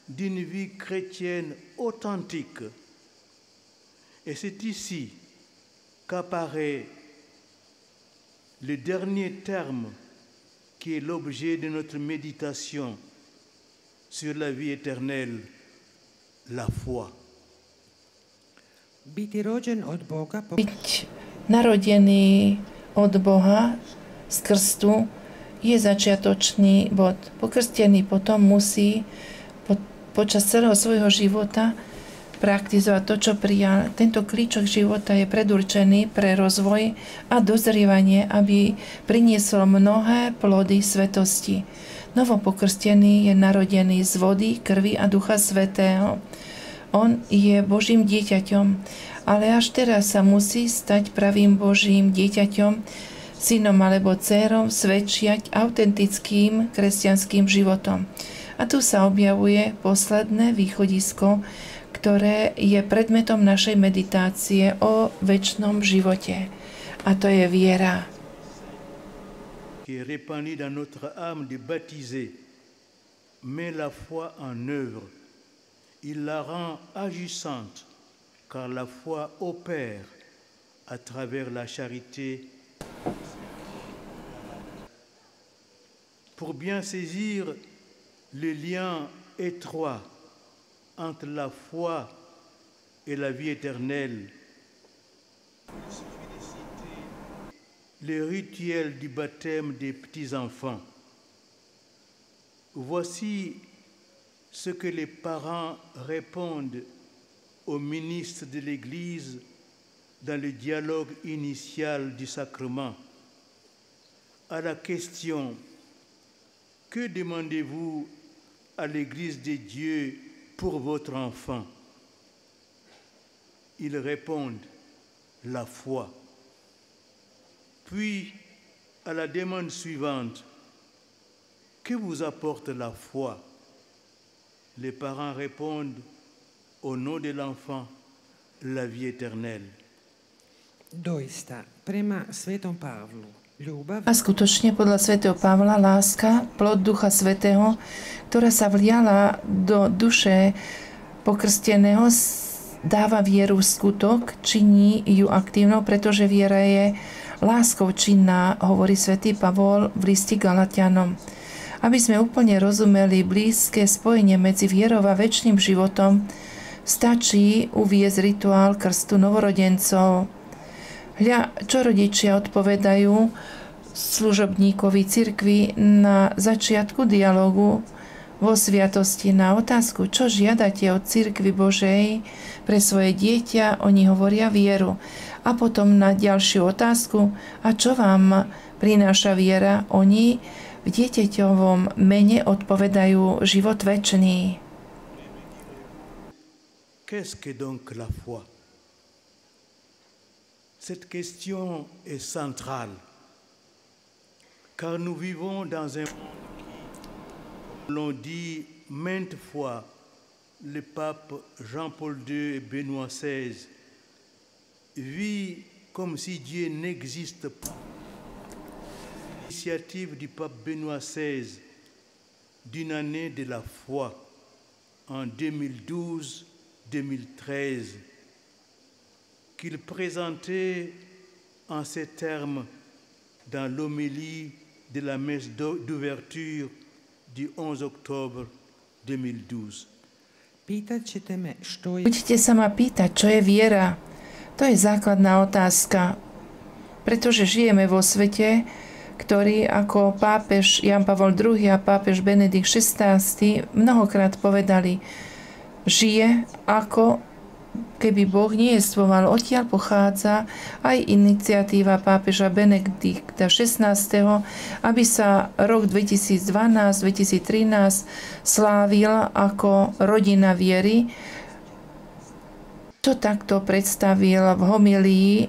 d'une vie chrétienne authentique. Et c'est ici qu'apparaît le dernier terme qui est l'objet de notre méditation sur la vie éternelle, la foi. Byť roden od Boha, Byť narodený od Boha z krstu je začiatočný bod. Pokrstený potom musí počas celého svojho života praktizovať to, čo prijal. Tento klíčok života je predurčený pre rozvoj a dozrievanie, aby priniesol mnohé plody svetosti. Novopokrstený je narodený z vody, krvi a Ducha Svätého. On je Božím dieťaťom, ale až teraz sa musí stať pravým Božím dieťaťom, synom alebo dcérom, svedčiať autentickým kresťanským životom. A tu sa objavuje posledné východisko, ktoré je predmetom našej meditácie o večnom živote. A to je viera. Qui est répandue dans notre âme de baptisé, met la foi en œuvre. Il la rend agissante, car la foi opère à travers la charité. Pour bien saisir le lien étroit entre la foi et la vie éternelle, le rituel du baptême des petits-enfants. Voici ce que les parents répondent au ministre de l'Église dans le dialogue initial du sacrement. À la question « Que demandez-vous à l'Église de Dieu pour votre enfant ?» Ils répondent « La foi ». Puis, à la demande suivante, « Que vous apporte la foi ?» Les parents répondent, au nom de l'enfant, la vie éternelle. doista, prema Svetom Pavlu, ľúbav A skutočne podľa svätého Pavla láska, plod Ducha Svätého, ktorá sa vliala do duše pokrsteného, dáva vieru skutok, činí ju aktívnou, pretože viera je láskou činná, hovorí svätý Pavol v liste Galatianom. Aby sme úplne rozumeli blízke spojenie medzi vierou a večným životom, stačí uviesť rituál krstu novorodencov. Hľa, čo rodičia odpovedajú služobníkovi cirkvi na začiatku dialogu vo sviatosti na otázku, čo žiadate od cirkvi Božej pre svoje dieťa, oni hovoria vieru. A potom na ďalšiu otázku, a čo vám prináša viera, oni v dieťaťovom mene odpovedajú život večný. Qu'est-ce que donc la foi? Cette question est centrale, car nous vivons dans un monde, l'on dit maintes fois, le pape Jean-Paul II et Benoît XVI vit comme si Dieu n'existe pas. L'initiative du pape Benoît XVI d'une année de la foi en 2012-2013 qu'il présentait en ces termes dans l'homélie de la messe d'ouverture du 11 octobre 2012. Budete sa ma pýtať, čo je viera? To je základná otázka, pretože žijeme vo svete, ktorý ako pápež Jan Pavol II a pápež Benedikt XVI mnohokrát povedali, žije ako keby Boh neestvoval. Odtiaľ pochádza aj iniciatíva pápeža Benedikta XVI, aby sa rok 2012-2013 slávil ako rodina viery. To takto predstavil v homílii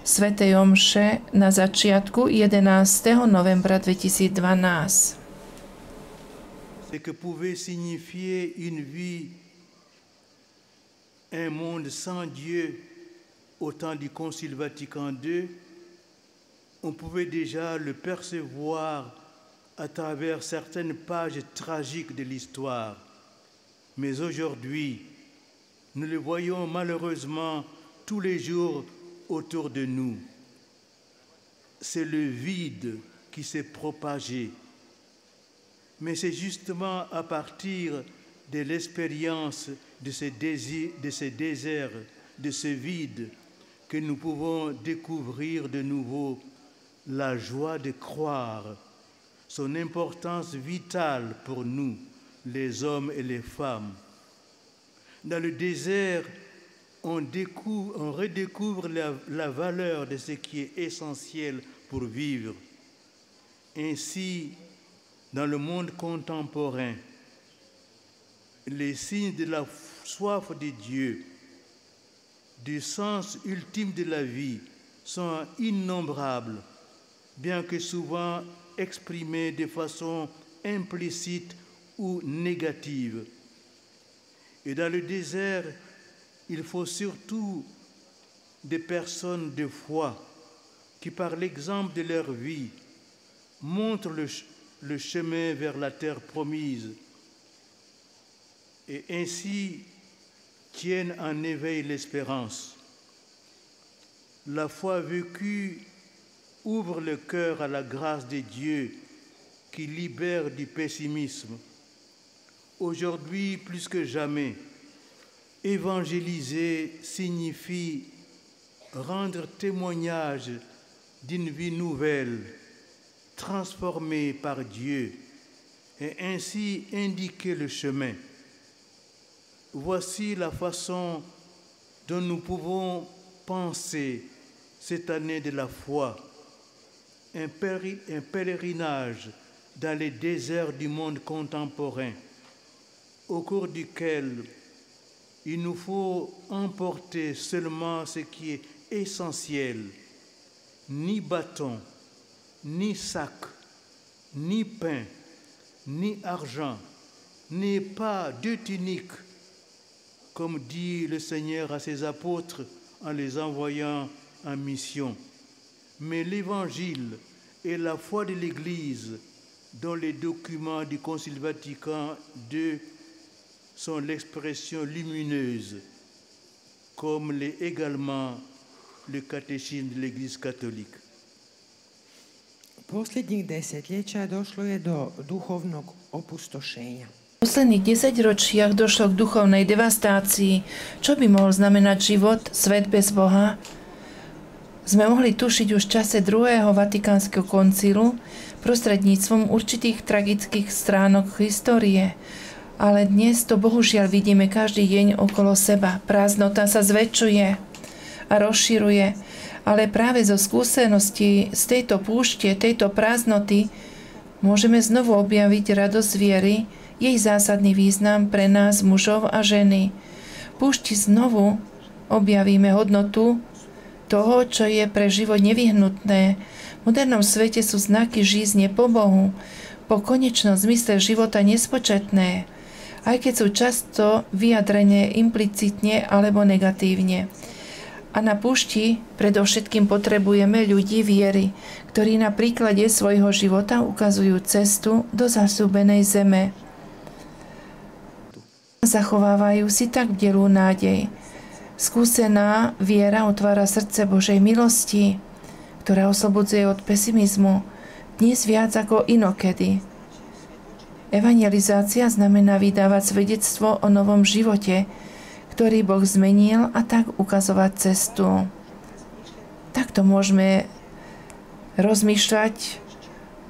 svätej omše na začiatku 11. novembra 2012. Ce que pouvait signifier une vie, un monde sans Dieu au temps du Concile Vatican II, on pouvait déjà le percevoir à travers certaines pages tragiques de l'histoire. Mais aujourd'hui, nous le voyons malheureusement tous les jours autour de nous. C'est le vide qui s'est propagé. Mais c'est justement à partir de l'expérience de ces déserts, de ce vide, que nous pouvons découvrir de nouveau la joie de croire, son importance vitale pour nous, les hommes et les femmes. Dans le désert, on redécouvre la valeur de ce qui est essentiel pour vivre. Ainsi, dans le monde contemporain, les signes de la soif de Dieu, du sens ultime de la vie, sont innombrables, bien que souvent exprimés de façon implicite ou négative. Et dans le désert, il faut surtout des personnes de foi qui, par l'exemple de leur vie, montrent le chemin vers la terre promise et ainsi tiennent en éveil l'espérance. La foi vécue ouvre le cœur à la grâce de Dieu qui libère du pessimisme. Aujourd'hui, plus que jamais, évangéliser signifie rendre témoignage d'une vie nouvelle, transformée par Dieu, et ainsi indiquer le chemin. Voici la façon dont nous pouvons penser cette année de la foi, un pèlerinage dans les déserts du monde contemporain, au cours duquel il nous faut emporter seulement ce qui est essentiel, ni bâton, ni sac, ni pain, ni argent, ni pas de tunique, comme dit le Seigneur à ses apôtres en les envoyant en mission. Mais l'Évangile et la foi de l'Église, dont les documents du Concile Vatican II sont l'expression lumineuse. comme l'est également le catéchisme de l'Église catholique. Posljednjih desetljeća došlo je do duhovnog opustošenja. V posledných 10 ročiach došlo k duchovnej devastácii. Čo by mohol znamenať život, svet bez Boha? Sme mohli tušiť už v čase druhého Vatikánskeho koncilu prostredníctvom určitých tragických stránok histórie. Ale dnes to bohužiaľ vidíme každý deň okolo seba. Prázdnota sa zväčšuje a rozširuje. Ale práve zo skúseností z tejto púšte, tejto prázdnoty môžeme znovu objaviť radosť viery, jej zásadný význam pre nás, mužov a ženy. V púšti znovu objavíme hodnotu toho, čo je pre život nevyhnutné. V modernom svete sú znaky žízne po Bohu, po konečnom zmysle života nespočetné, aj keď sú často vyjadrené implicitne alebo negatívne. A na púšti predovšetkým potrebujeme ľudí viery, ktorí na príklade svojho života ukazujú cestu do zasľúbenej zeme. Zachovávajú si tak bdelú nádej. Skúsená viera otvára srdce Božej milosti, ktorá oslobodzuje od pesimizmu, dnes viac ako inokedy. Evangelizácia znamená vydávať svedectvo o novom živote, ktorý Boh zmenil, a tak ukazovať cestu. Takto môžeme rozmýšľať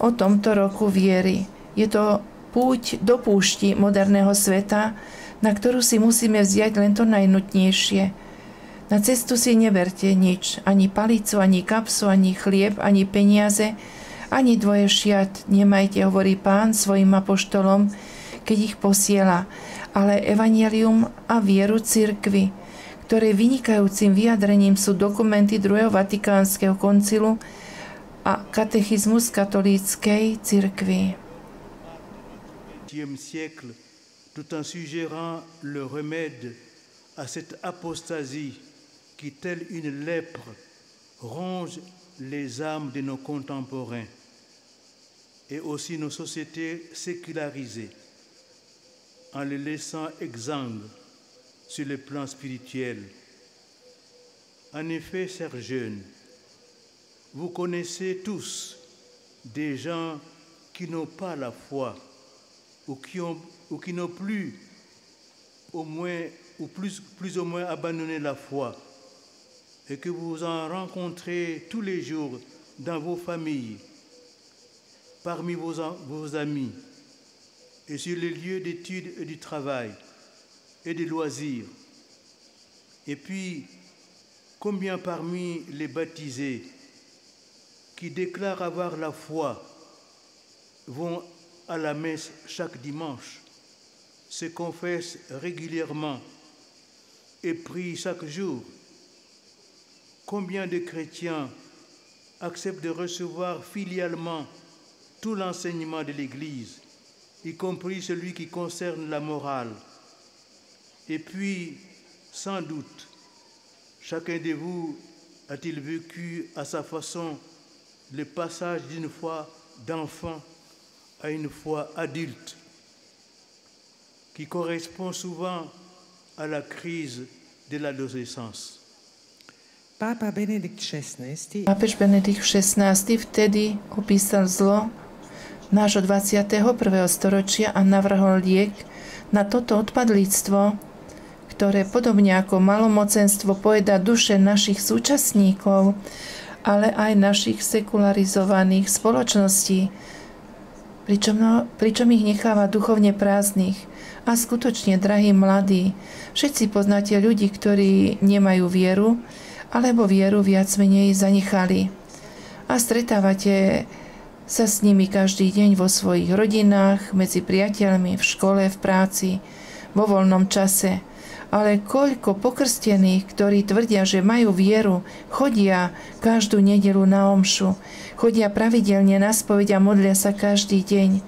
o tomto roku viery. Je to púť do púšti moderného sveta, na ktorú si musíme vziať len to najnutnejšie. Na cestu si neberte nič, ani palicu, ani kapsu, ani chlieb, ani peniaze, ani dvoje šiat nemajte, hovorí Pán svojim apoštolom, keď ich posiela, ale evanjelium a vieru cirkvi, ktoré vynikajúcim vyjadrením sú dokumenty druhého Vatikánskeho koncilu a katechizmus katolíckej cirkvi. Siècle, tout en suggérant le remède à cette apostasie qui, telle une lèpre, ronge les âmes de nos contemporains et aussi nos sociétés sécularisées, en les laissant exsangues sur le plan spirituel. En effet, chers jeunes, vous connaissez tous des gens qui n'ont pas la foi ou qui n'ont plus au moins ou plus ou moins abandonné la foi, et que vous en rencontrez tous les jours dans vos familles, parmi vos amis et sur les lieux d'études et du travail et des loisirs. Et puis, combien parmi les baptisés qui déclarent avoir la foi vont à la messe chaque dimanche, se confessent régulièrement et prient chaque jour? Combien de chrétiens acceptent de recevoir filialement tout l'enseignement de l'Église, y compris celui qui concerne la morale? Et puis, sans doute, chacun de vous a-t-il vécu à sa façon le passage d'une foi d'enfant à une foi adulte, qui correspond souvent à la crise de l'adolescence. Pápa Benedikt XVI Pápež Benedikt XVI vtedy opísal zlo nášho 21. storočia a navrhol liek na toto odpadlíctvo, ktoré podobne ako malomocenstvo pojedá duše našich súčasníkov, ale aj našich sekularizovaných spoločností, pričom ich necháva duchovne prázdnych. A skutočne, drahí mladí, všetci poznáte ľudí, ktorí nemajú vieru, alebo vieru viac menej zanechali. A stretávate sa s nimi každý deň vo svojich rodinách, medzi priateľmi, v škole, v práci, vo voľnom čase. Ale koľko pokrstených, ktorí tvrdia, že majú vieru, chodia každú nedeľu na omšu, chodia pravidelne na spoveď a modlia sa každý deň.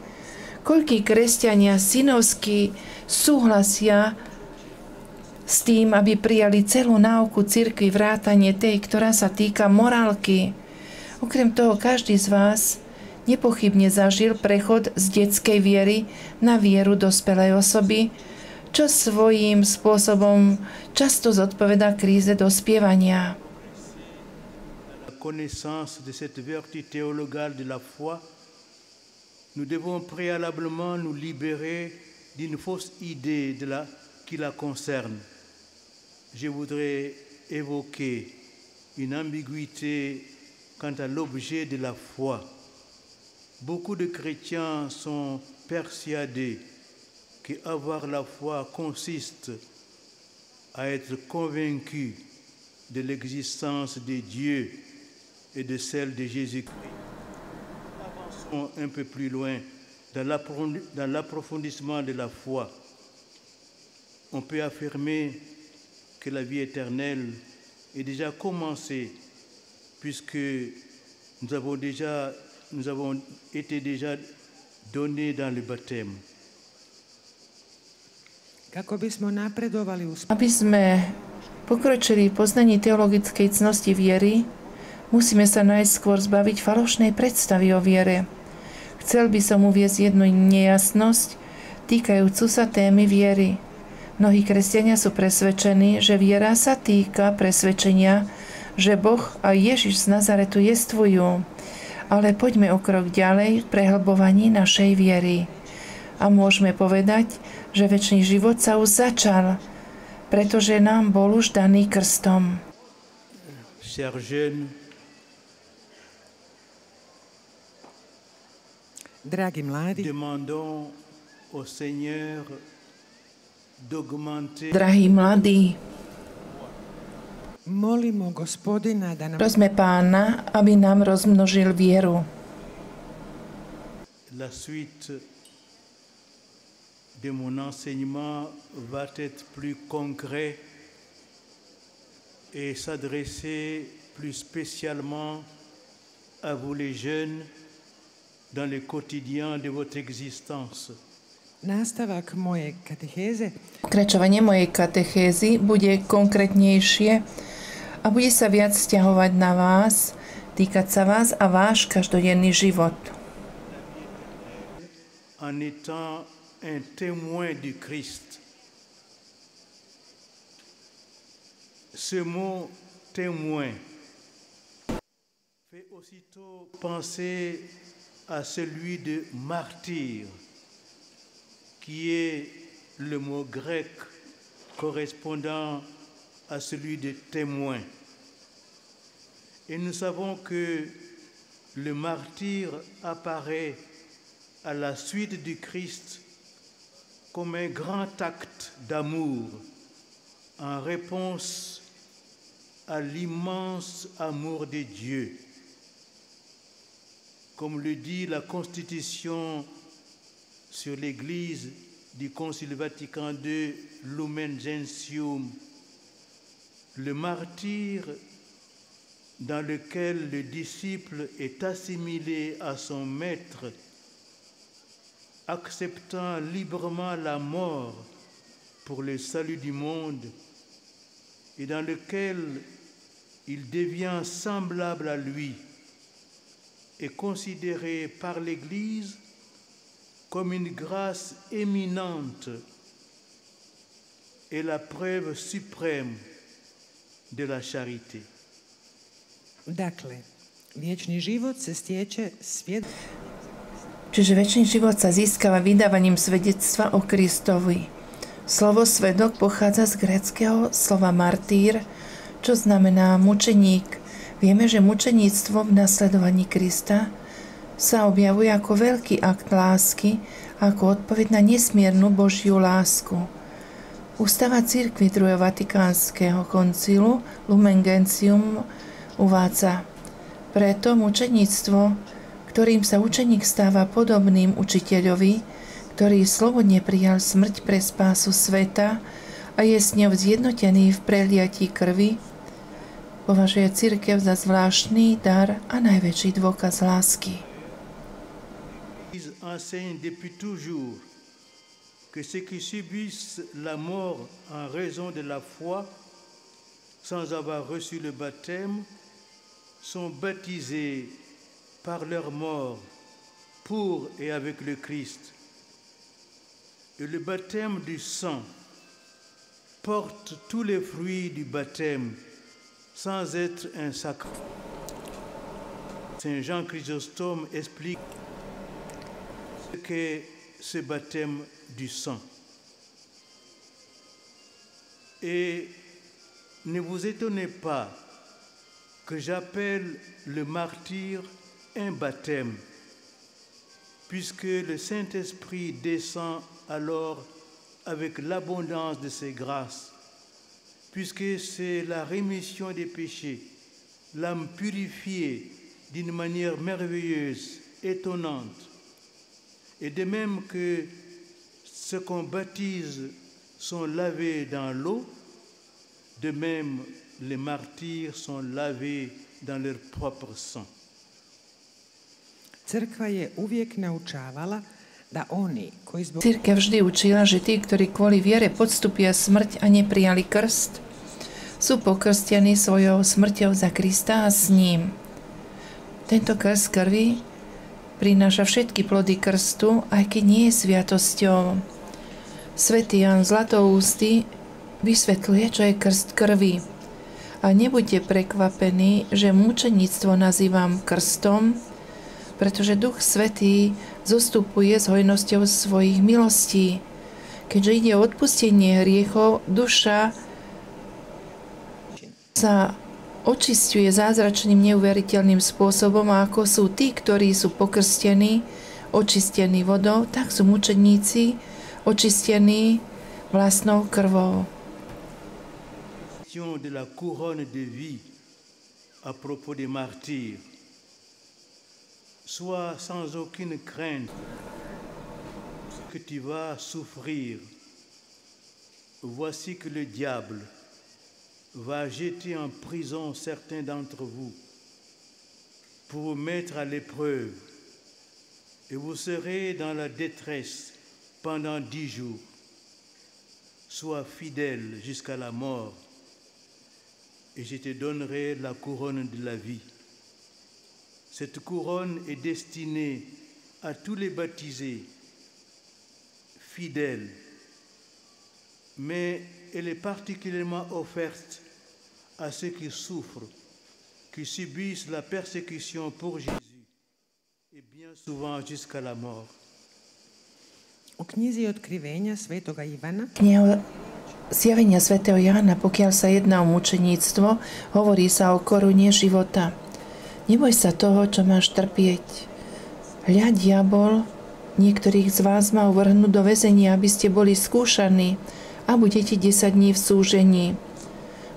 Koľkí kresťania synovsky súhlasia s tým, aby prijali celú náuku cirkvi, vrátane tej, ktorá sa týka morálky. Okrem toho, každý z vás nepochybne zažil prechod z detskej viery na vieru dospelej osoby, čo svojím spôsobom často zodpovedá kríze dospievania. La connaissance de cette vertu théologale de la foi, nous devons préalablement nous libérer d'une fausse idée qui la concerne. Je voudrais évoquer une ambiguïté quant à l'objet de la foi. Beaucoup de chrétiens sont persuadés qu'avoir la foi consiste à être convaincu de l'existence de Dieu et de celle de Jésus-Christ. Avançons un peu plus loin dans l'approfondissement de la foi. On peut affirmer que la vie éternelle est déjà commencée puisque nous avons été déjà donnés dans le baptême. Kako bismo napredovali u Aby sme pokročili v poznaní teologickej cnosti viery, musíme sa najskôr zbaviť falošnej predstavy o viere. Chcel by som uviesť jednu nejasnosť týkajúcu sa témy viery. Mnohí kresťania sú presvedčení, že viera sa týka presvedčenia, že Boh a Ježiš z Nazaretu jestvujú. Ale poďme o krok ďalej v prehlbovaní našej viery. A môžeme povedať, že večný život sa už začal, pretože nám bol už daný krstom. Chers jeunes, dragi mládi, demandons au Seigneur d'augmenter Drahí mladí, molimo Gospodina da nam prosme Pána, aby nám rozmnožil vieru. la suite de mon enseignement va être plus concret et s'adresser plus spécialement à vous les jeunes dans le quotidien de votre existence. nastavak moje kateheze Pokračovanie mojej katechézy bude konkrétnejšie a bude sa viac vzťahovať na vás, týkať sa vás a váš každodenný život. En étant un témoin du Christ. Ce mot témoin fait aussitôt penser à celui de martyr, qui est le mot grec correspondant à celui de témoin. Et nous savons que le martyr apparaît à la suite du Christ comme un grand acte d'amour en réponse à l'immense amour de Dieu. Comme le dit la Constitution sur l'Église du Concile Vatican II, Lumen Gentium, le martyr dans lequel le disciple est assimilé à son maître, acceptant librement la mort pour le salut du monde et dans lequel il devient semblable à lui, est considéré par l'Église comme une grâce éminente et la preuve suprême de la charité. Dakle, vječni život se stječe Čiže večný život sa získava vydávaním svedectva o Kristovi. Slovo svedok pochádza z gréckeho slova martýr, čo znamená mučeník. Vieme, že mučeníctvo v nasledovaní Krista sa objavuje ako veľký akt lásky, ako odpoveď na nesmiernu Božiu lásku. Ústava cirkvi druhého Vatikánskeho koncilu Lumen Gentium uvádza: preto mučeníctvo, ktorým sa učeník stáva podobným učiteľovi, ktorý slobodne prijal smrť pre spásu sveta a je s ňou zjednotený v preliatí krvi, považuje cirkev za zvláštny dar a najväčší dôkaz lásky. L'Église enseigne depuis toujours que ceux qui subissent la mort en raison de la foi, sans avoir reçu le baptême, sont baptisés par leur mort pour et avec le Christ. Et le baptême du sang porte tous les fruits du baptême sans être un sacrifice. Saint Jean Chrysostome explique ce qu'est ce baptême du sang. Et ne vous étonnez pas que j'appelle le martyre un baptême, puisque le Saint-Esprit descend alors avec l'abondance de ses grâces, puisque c'est la rémission des péchés, l'âme purifiée d'une manière merveilleuse, étonnante. Et de même que ceux qu'on baptise sont lavés dans l'eau, de même les martyrs sont lavés dans leur propre sang. Crkva je uvijek naučavala da oni koji zbog... Cirkev vždy učila, že tí, ktorí kvôli viere podstúpia smrť a neprijali krst, sú pokrstení svojou smrťou za Krista a s ním. Tento krst krvi prináša všetky plody krstu, aj keď nie je sviatosťou. Svätý Ján Zlatoústy vysvetľuje, čo je krst krvi. A nebuďte prekvapení, že mučeníctvo nazývam krstom, pretože Duch Svätý zostupuje s hojnosťou svojich milostí. Keďže ide o odpustenie hriechov, duša sa očisťuje zázračným neuveriteľným spôsobom, a ako sú tí, ktorí sú pokrstení, očistení vodou, tak sú mučeníci očistení vlastnou krvou. De la couronne de vie à propos des martyrs. Sois sans aucune crainte que tu vas souffrir. Voici que le diable va jeter en prison certains d'entre vous pour vous mettre à l'épreuve, et vous serez dans la détresse pendant 10 jours. Sois fidèle jusqu'à la mort, et je te donnerai la couronne de la vie. Cette couronne est destinée à tous les baptisés, fidèles, mais elle est particulièrement offerte à ceux qui souffrent, qui subissent la persécution pour Jésus, et bien souvent jusqu'à la mort. U knjizi Otkrivenja Svetoga Ivana Zjavenia svätého Jána, pokiaľ sa jedná o mučeníctvo, hovorí sa o korune života. Neboj sa toho, čo máš trpieť. Hľa, diabol niektorých z vás má uvrhnúť do väzenia, aby ste boli skúšaní a budete 10 dní v súžení.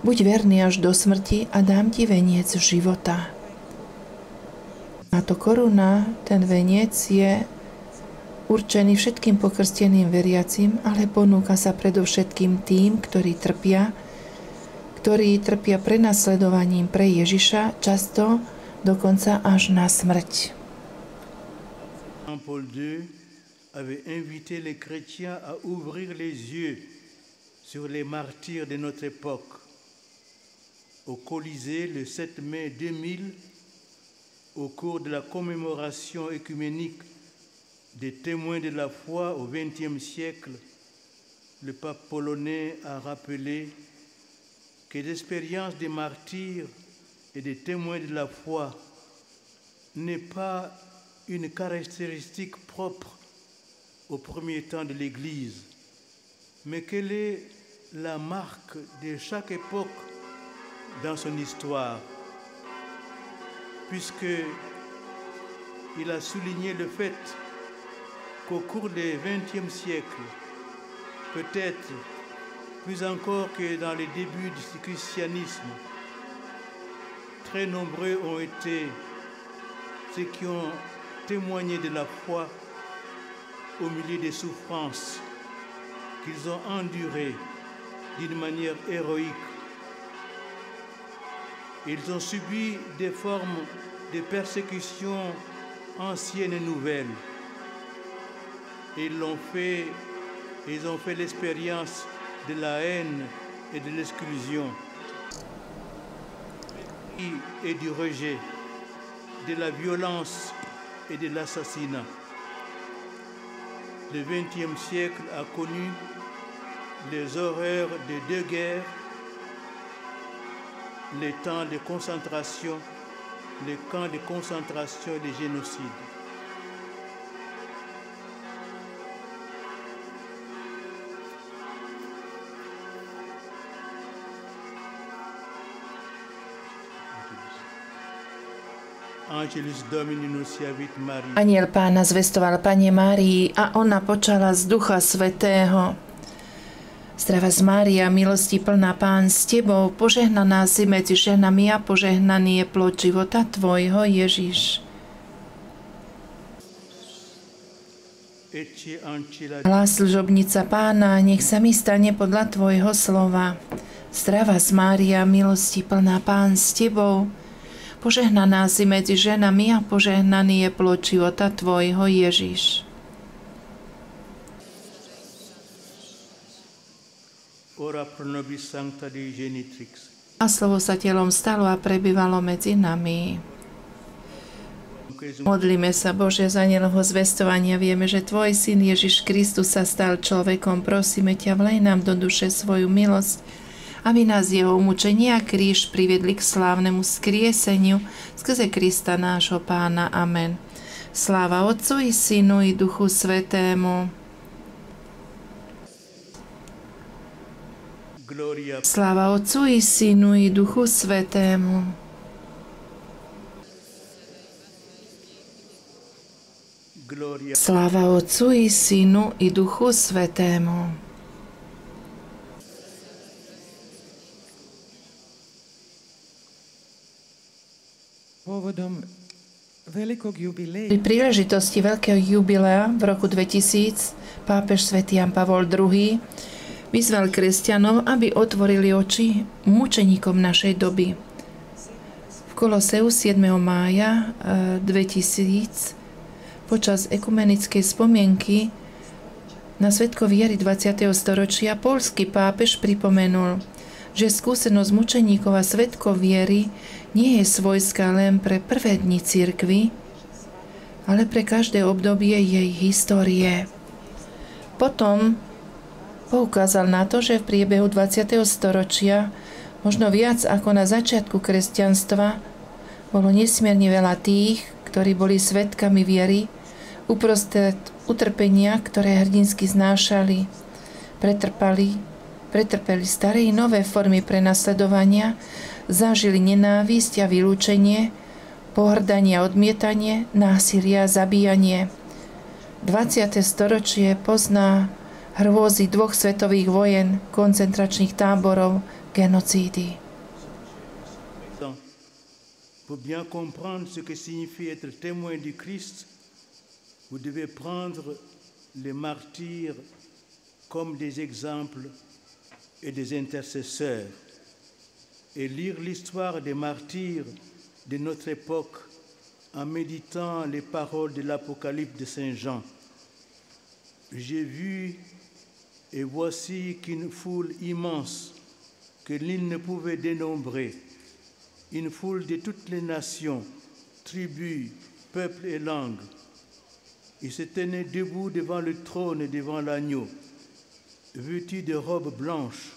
Buď verný až do smrti a dám ti veniec života. Táto koruna, ten veniec je určený všetkým pokrsteným veriacim, ale ponúka sa predovšetkým tým, ktorí trpia prenasledovaním pre Ježiša, často dokonca až na smrť. Jean-Paul II avait invité les chrétiens à ouvrir les yeux sur les martyrs de notre époque. Au Colisée, le 7 mai 2000, au cours de la commémoration œcuménique des témoins de la foi au XXe siècle, le pape polonais a rappelé que l'expérience des martyrs et des témoins de la foi n'est pas une caractéristique propre au premier temps de l'Église, mais qu'elle est la marque de chaque époque dans son histoire, puisqu'il a souligné le fait qu'au cours du XXe siècle, peut-être plus encore que dans les débuts du christianisme, très nombreux ont été ceux qui ont témoigné de la foi au milieu des souffrances qu'ils ont endurées d'une manière héroïque. Ils ont subi des formes de persécution anciennes et nouvelles. Ils ont fait l'expérience de la haine et de l'exclusion, et du rejet, de la violence et de l'assassinat. Le XXe siècle a connu les horreurs des deux guerres, les temps de concentration, les camps de concentration et les génocides. Angelus Domini nunciavit Maria. Anjel Pána zvestoval Panne Márii a ona počala z Ducha Svätého. Zdravá Mária, milosti plná, Pán s Tebou, požehnaná si medzi ženami a požehnaný je plod života Tvojho, Ježiš. Hlas služobnica Pána, nech sa mi stane podľa Tvojho slova. Zdravá Mária, milosti plná, Pán s Tebou, požehnaná si medzi ženami a požehnaný je plod života Tvojho, Ježiš. Ora pro nobis sancta Dei genitrix. A slovo sa telom stalo a prebývalo medzi nami. Modlíme sa, Bože, za anielovho zvestovania. Vieme, že Tvoj syn Ježiš Kristus sa stal človekom. Prosíme ťa, vlej nám do duše svoju milosť, aby nás jeho umučenie a kríž priviedli k slávnemu skrieseniu skrze Krista nášho Pána. Amen. Sláva Otcu i Synu i Duchu Svätému. Sláva Otcu i Synu i Duchu Svätému. Sláva Otcu i Synu i Duchu Svätému. Pri príležitosti veľkého jubilea v roku 2000 pápež svätý Ján Pavol II vyzval kresťanov, aby otvorili oči mučeníkom našej doby. V Koloseu 7. mája 2000 počas ekumenickej spomienky na svedkov viery 20. storočia poľský pápež pripomenul, že skúsenosť mučeníkov a svedkov viery nie je svojská len pre prvé dni cirkvi, ale pre každé obdobie jej histórie. Potom poukázal na to, že v priebehu 20. storočia, možno viac ako na začiatku kresťanstva, bolo nesmierne veľa tých, ktorí boli svedkami viery, uprostred utrpenia, ktoré hrdinsky znášali, pretrpeli staré i nové formy prenasledovania, zažili nenávisť a vylúčenie, pohrdanie a odmietanie, násilie a zabíjanie. 20. storočie pozná hrôzy 2 svetových vojen, koncentračných táborov, genocídy. Pour bien comprendre ce que signifie être témoin du Christ, vous devez prendre les martyrs comme des exemples et des intercesseurs et lire l'histoire des martyrs de notre époque en méditant les paroles de l'Apocalypse de Saint Jean. J'ai vu et voici qu'une foule immense que nul ne pouvait dénombrer, une foule de toutes les nations, tribus, peuples et langues. Ils se tenaient debout devant le trône et devant l'agneau, vêtus de robes blanches,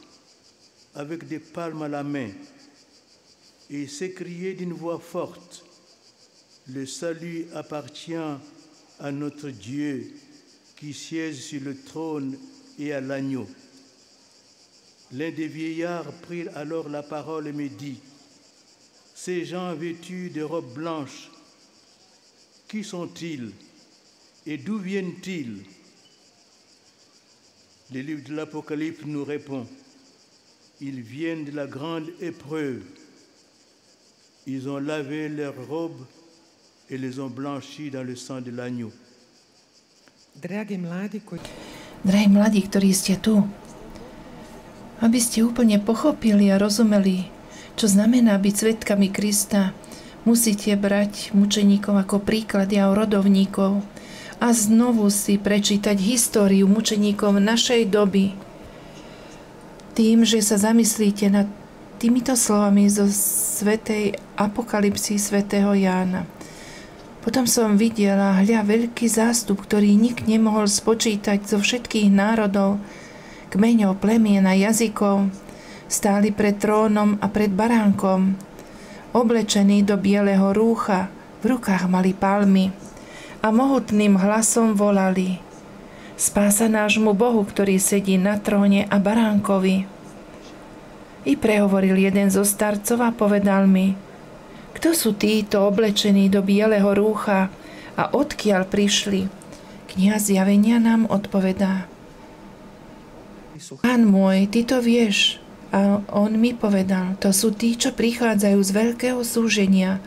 avec des palmes à la main, et ils s'écriaient d'une voix forte, « Le salut appartient à notre Dieu qui siège sur le trône et à l'agneau. » L'un des vieillards prit alors la parole et me dit, « Ces gens vêtus de robes blanches, qui sont-ils et d'où viennent-ils ?» Le livre de l'Apocalypse nous répond, « Ils viennent de la grande épreuve. Ils ont lavé leurs robes et les ont blanchis dans le sang de l'agneau. » Drahí mladí, ktorí ste tu, aby ste úplne pochopili a rozumeli, čo znamená byť svedkami Krista, musíte brať mučeníkov ako príklady a rodovníkov a znovu si prečítať históriu mučeníkov našej doby. Tým, že sa zamyslíte nad týmito slovami zo svätej Apokalypsy svätého Jána. Potom som videla, hľa, veľký zástup, ktorý nik nemohol spočítať zo všetkých národov, kmeňov, plemien a jazykov, stáli pred trónom a pred baránkom, oblečení do bieleho rúcha, v rukách mali palmy a mohutným hlasom volali: Spása nášmu Bohu, ktorý sedí na tróne, a baránkovi. I prehovoril jeden zo starcov a povedal mi: Kto sú títo oblečení do bieleho rúcha a odkiaľ prišli? Kniha Zjavenia nám odpovedá: Pán môj, ty to vieš. A on mi povedal: To sú tí, čo prichádzajú z veľkého súženia.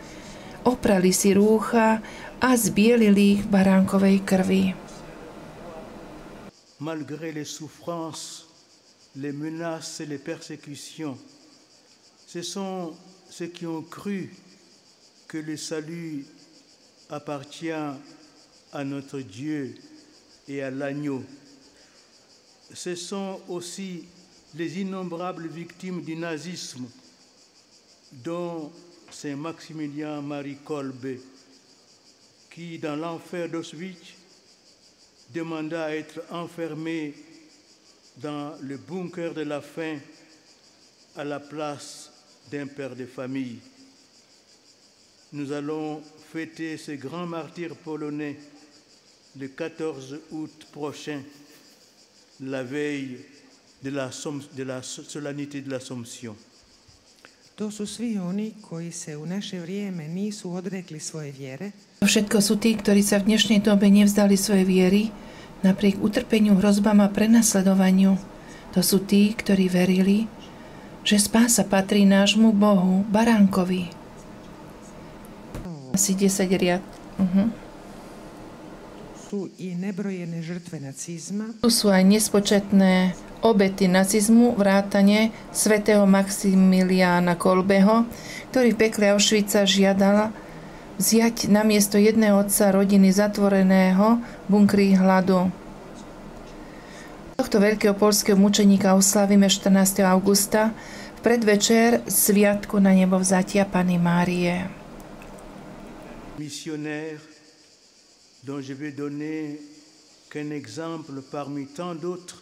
Oprali si rúcha a zbielili ich v baránkovej krvi. Malgré les souffrances, les menaces et les persécutions, ce sont ceux qui ont cru que le salut appartient à notre Dieu et à l'agneau. Ce sont aussi les innombrables victimes du nazisme, dont Saint Maximilien Marie Kolbe, qui, dans l'enfer d'Auschwitz, demanda à être enfermé dans le bunker de la faim à la place d'un père de famille. Nous allons fêter ce grand martyr polonais le 14 août prochain, la veille de la solennité de l'Assomption. To sú svi oni koji se u naše vrijeme nisu odrekli svoje vjere. Všetko sú tí, ktorí sa v dnešnej dobe nevzdali svojej viery, napriek utrpeniu, hrozbám a prenasledovaniu. To sú tí, ktorí verili, že spása patrí nášmu Bohu, baránkovi. Asi 10 riad. Sú i nebrojené žrtve nacizma. Tu sú aj nespočetné obety nacizmu, vrátane svätého Maximiliána Kolbeho, ktorý v pekle Auschwitza žiadal vziať namiesto jedného otca rodiny zatvoreného bunkry hladu. Tohto veľkého poľského mučeníka oslavíme 14. augusta v predvečer sviatku na nebovzatia Panny Márie. Missionnaire dont je vais donner qu'un exemple parmi tant d'autres.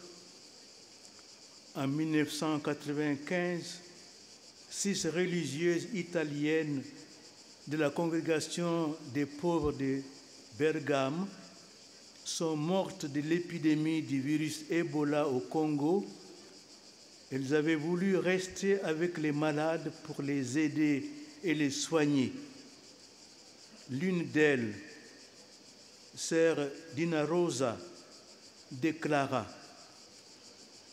En 1995, 6 religieuses italiennes de la congrégation des pauvres de Bergame sont mortes de l'épidémie du virus Ebola au Congo. Elles avaient voulu rester avec les malades pour les aider et les soigner. L'une d'elles, sœur Dina Rosa, déclara: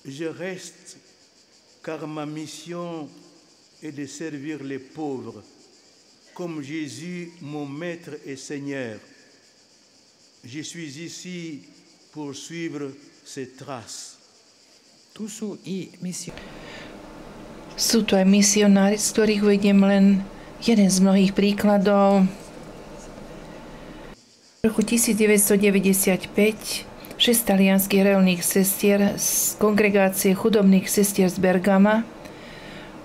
Je reste car ma mission est de servir les pauvres, comme Jésus, mon Maître et Seigneur. Je suis ici pour suivre ses traces. Tu sú i Sú to aj misionári, z ktorých uvediem len jeden z mnohých príkladov. V roku 1995 6 talianskych reholných sestier z kongregácie chudobných sestier z Bergama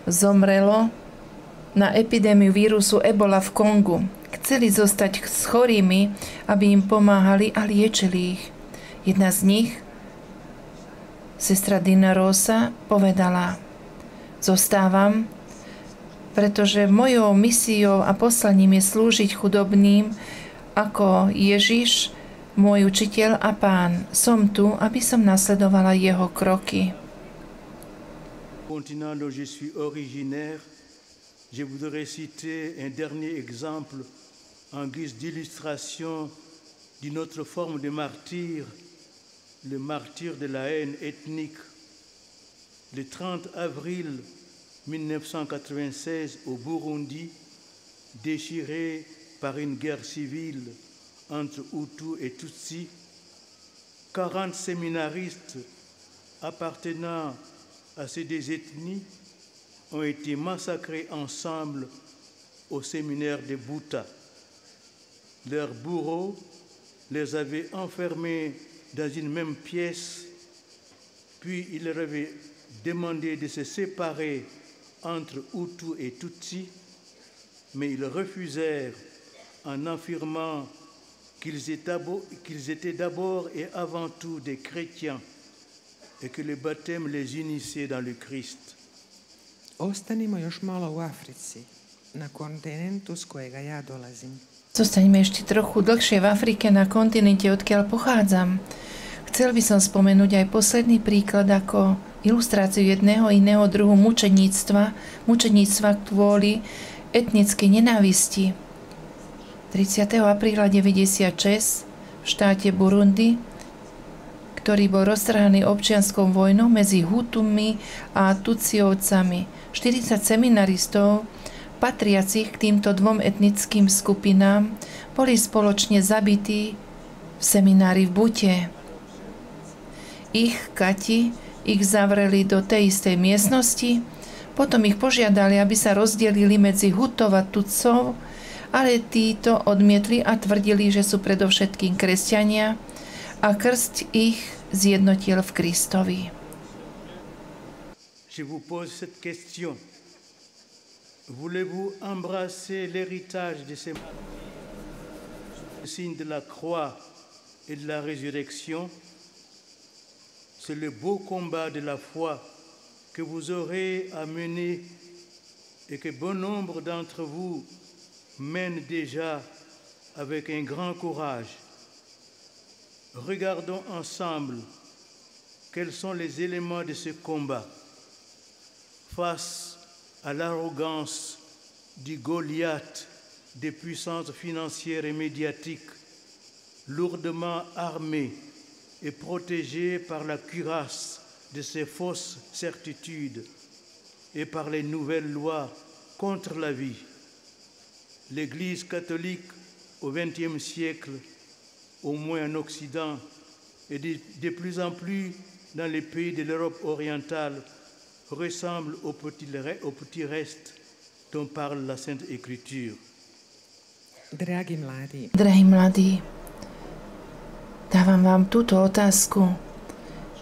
zomrelo na epidémiu vírusu Ebola v Kongu. Chceli zostať s chorými, aby im pomáhali a liečili ich. Jedna z nich, sestra Dina Rosa, povedala: Zostávam, pretože mojou misiou a poslaním je slúžiť chudobným ako Ježiš, môj učiteľ a pán. Som tu, aby som nasledovala jeho kroky. Continent dont je suis originaire, je voudrais citer un dernier exemple en guise d'illustration d'une autre forme de martyr, le martyr de la haine ethnique. Le 30 avril 1996 au Burundi, déchiré par une guerre civile entre Hutus et Tutsis, 40 séminaristes appartenant à ces deux ethnies ont été massacrés ensemble au séminaire de Buta. Leurs bourreaux les avaient enfermés dans une même pièce, puis ils leur avaient demandé de se séparer entre Hutus et Tutsis, mais ils refusèrent en affirmant qu'ils étaient d'abord et avant tout des chrétiens et que le baptême les unissait dans le Christ. Ostanimo još malo u Africi, na kontinentu s kojega ja dolazim. Zostaňme ešte trochu dlhšie v Afrike, na kontinente, odkiaľ pochádzam. Chcel by som spomenúť aj posledný príklad ako ilustráciu jedného iného druhu mučeníctva kvôli etnickej nenávisti. 30. apríla 1996 v štáte Burundi, ktorý bol roztrhaný občianskou vojnou medzi Hutumi a Tutsiovcami. 40 seminaristov, patriacich k týmto dvom etnickým skupinám, boli spoločne zabití v seminári v Bute. Ich kati ich zavreli do tej istej miestnosti, potom ich požiadali, aby sa rozdelili medzi Hutov a Tutcov, ale títo odmietli a tvrdili, že sú predovšetkým kresťania a krst ich zjednotil v Kristovi. Je vous pose cette question. Voulez-vous embrasser l'héritage de ces signes de la croix et de la résurrection? C'est le beau combat de la foi que vous aurez à mener et que bon nombre d'entre vous mènent déjà avec un grand courage. Regardons ensemble quels sont les éléments de ce combat face à l'arrogance du Goliath des puissances financières et médiatiques, lourdement armées et protégées par la cuirasse de ces fausses certitudes et par les nouvelles lois contre la vie. L'Église catholique au XXe siècle, au moins en Occident, et de plus en plus dans les pays de l'Europe orientale, ressemble au petit reste dont parle la Sainte Écriture. Drahí mladí, dávam vám túto otázku.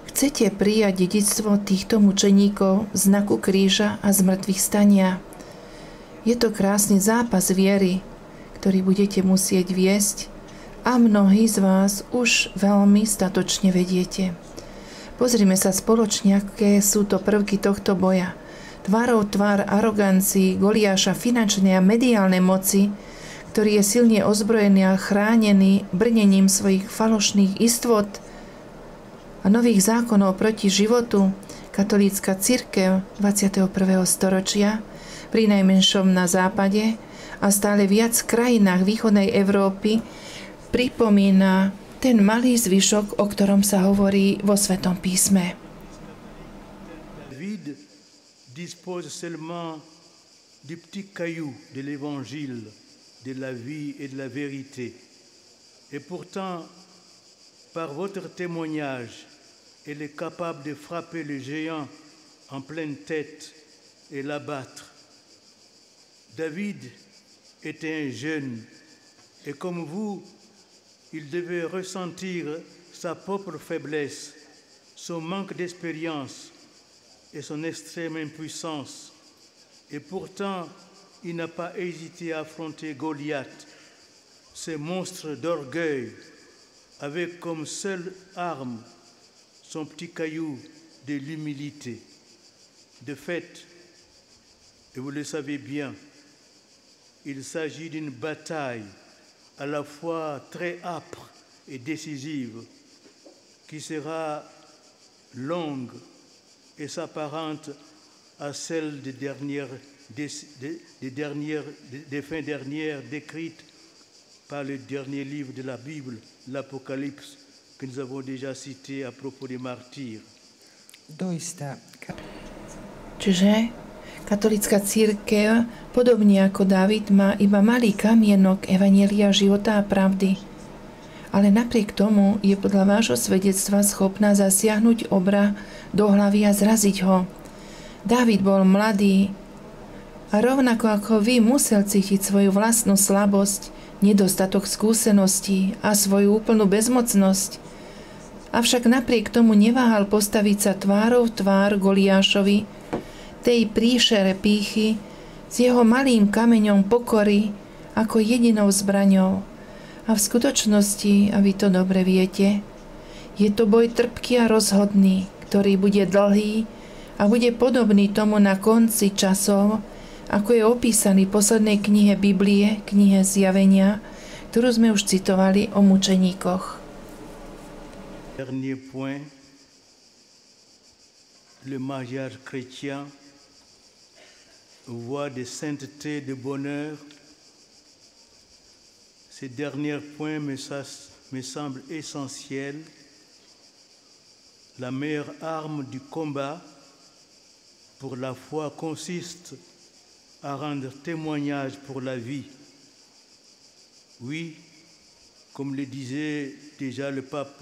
Chcete prijať dedičstvo týchto mučeníkov, znaku kríža a zmrtvých stania? Je to krásny zápas viery, ktorý budete musieť viesť a mnohí z vás už veľmi statočne vediete. Pozrime sa spoločne, aké sú to prvky tohto boja. Tvárou tvár arogancii Goliáša finančnej a mediálnej moci, ktorý je silne ozbrojený a chránený brnením svojich falošných istôt a nových zákonov proti životu, katolícka cirkev 21. storočia, pri najmenšom na západe a stále viac krajinách východnej Európy, pripomína ten malý zvyšok, o ktorom sa hovorí vo Svetom písme. David dispose seulement du petit caillou de l'évangile, de la vie et de la vérité. Et pourtant, par votre témoignage, elle est capable de frapper le géant en pleine tête et l'abattre. David était un jeune, et comme vous, il devait ressentir sa propre faiblesse, son manque d'expérience et son extrême impuissance. Et pourtant, il n'a pas hésité à affronter Goliath, ce monstre d'orgueil, avec comme seule arme son petit caillou de l'humilité. De fait, et vous le savez bien, il s'agit d'une bataille à la fois très âpre et décisive, qui sera longue et s'apparente à celle des fins dernières décrites par le dernier livre de la Bible, l'Apocalypse, que nous avons déjà cité à propos des martyrs. Čiže katolícka cirkev, podobne ako Dávid, má iba malý kamienok evanjelia života a pravdy. Ale napriek tomu je podľa vášho svedectva schopná zasiahnuť obra do hlavy a zraziť ho. Dávid bol mladý a rovnako ako vy musel cítiť svoju vlastnú slabosť, nedostatok skúseností a svoju úplnú bezmocnosť. Avšak napriek tomu neváhal postaviť sa tvárou v tvár Goliášovi, tej príšere pýchy, s jeho malým kameňom pokory ako jedinou zbraňou. A v skutočnosti, a vy to dobre viete, je to boj trpký a rozhodný, ktorý bude dlhý a bude podobný tomu na konci časov, ako je opísaný v poslednej knihe Biblie, knihe Zjavenia, ktorú sme už citovali o mučeníkoch. Dernier point, le mariage chrétien, voie de sainteté, de bonheur. Ces derniers points me semblent essentiels. La meilleure arme du combat pour la foi consiste à rendre témoignage pour la vie. Oui, comme le disait déjà le pape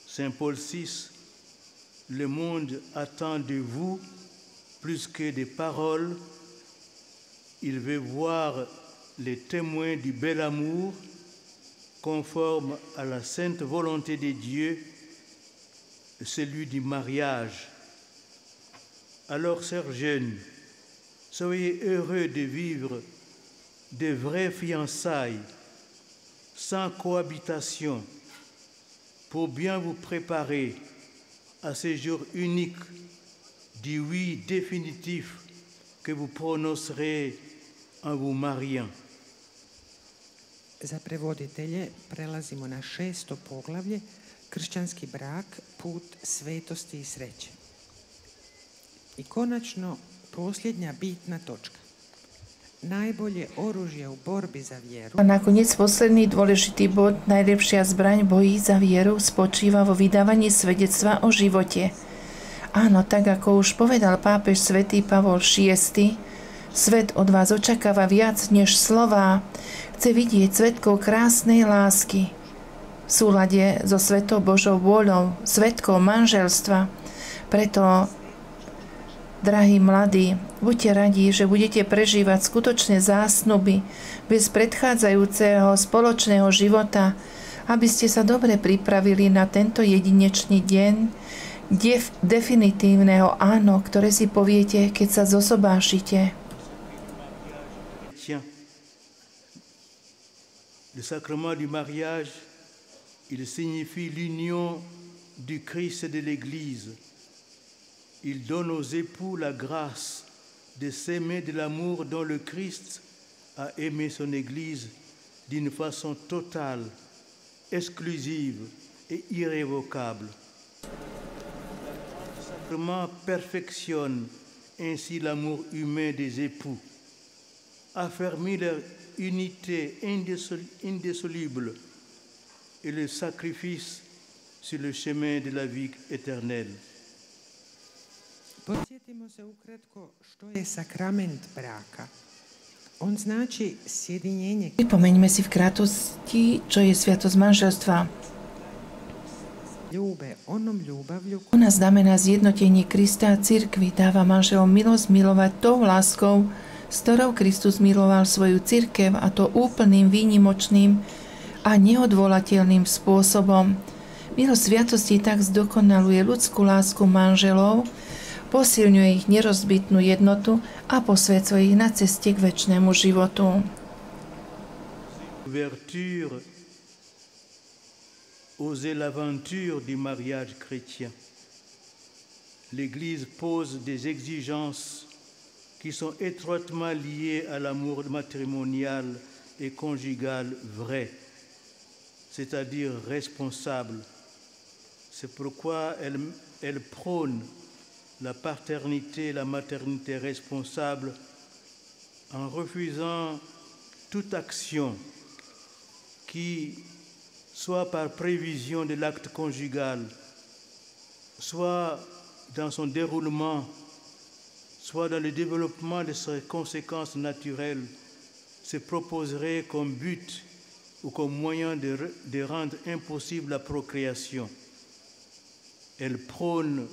Saint Paul VI, le monde attend de vous plus que des paroles. Il veut voir les témoins du bel amour conforme à la sainte volonté de Dieu, celui du mariage. Alors, sœurs jeunes, soyez heureux de vivre de vraies fiançailles, sans cohabitation, pour bien vous préparer à ce jour unique du oui définitif que vous prononcerez en vous mariant. Za prevoditelje prelazimo na 6. poglavlje, kršćanski brak, put svetosti i sreće. I konačno, posljednja bitna točka. Najbolje oružje u borbi za vjeru. A nakoniec posledný dôležitý bod, najlepšia zbraň boji za vieru spočíva vo vydávaní svedectva o živote. Áno, tak ako už povedal pápež svätý Pavol VI, svet od vás očakáva viac než slová. Chce vidieť svedkov krásnej lásky v súlade so svetou Božou vôľou, svedkov manželstva. Preto, drahí mladí, buďte radi, že budete prežívať skutočné zásnuby bez predchádzajúceho spoločného života, aby ste sa dobre pripravili na tento jedinečný deň definitívneho áno, ktoré si poviete, keď sa zosobášite. Le sacrement du mariage, il signifie l'union du Christ et de l'Église. Il donne aux époux la grâce de s'aimer de l'amour dont le Christ a aimé son Église d'une façon totale, exclusive et irrévocable. Le sacrement perfectionne ainsi l'amour humain des époux, affermit leur unité indissoluble et le sacrifice sur le chemin de la vie éternelle. Podsjetimo se ukratko što je sakrament braka. On znači sjedinjenje. Pripomeňme si v krátkosti, čo je sviatosť manželstva. Ljube onom ljubavlju. Ona znamená zjednotenie Krista a cirkvi, dáva manželom milosť milovať tou láskou, s ktorou Kristus miloval svoju cirkev, a to úplným, výnimočným a neodvolateľným spôsobom. Milosť sviatosti tak zdokonaluje ľudskú lásku manželov, posilňuje ich nerozbitnú jednotu a posväcuje ich na ceste k večnému životu. Ouverture, oser l'aventure du mariage chrétien. L'Église pose des exigences qui sont étroitement liées à l'amour matrimonial et conjugal vrai, c'est-à-dire responsable. C'est pourquoi elle prône la paternité et la maternité responsable en refusant toute action qui, soit par prévision de l'acte conjugal, soit dans son déroulement, soit dans le développement de ses conséquences naturelles, se proposerait comme but ou comme moyen de rendre impossible la procréation. Elle prône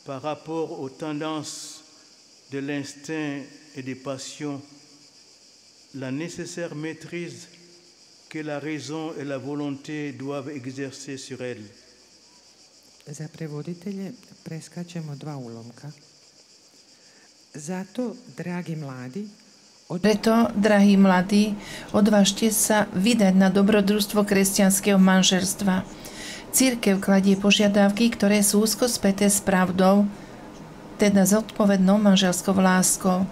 par rapport aux tendances de l'instinct et des passions la nécessaire maîtrise que la raison et la volonté doivent exercer sur elle. Za prevoditelje preskačemo 2 ulomka. Zato, dragi mladi, Preto, drahí mladí, odvážte sa vydať na dobrodružstvo kresťanského manželstva. Cirkev kladie požiadavky, ktoré sú úzko späté s pravdou, teda zodpovednou manželskou láskou.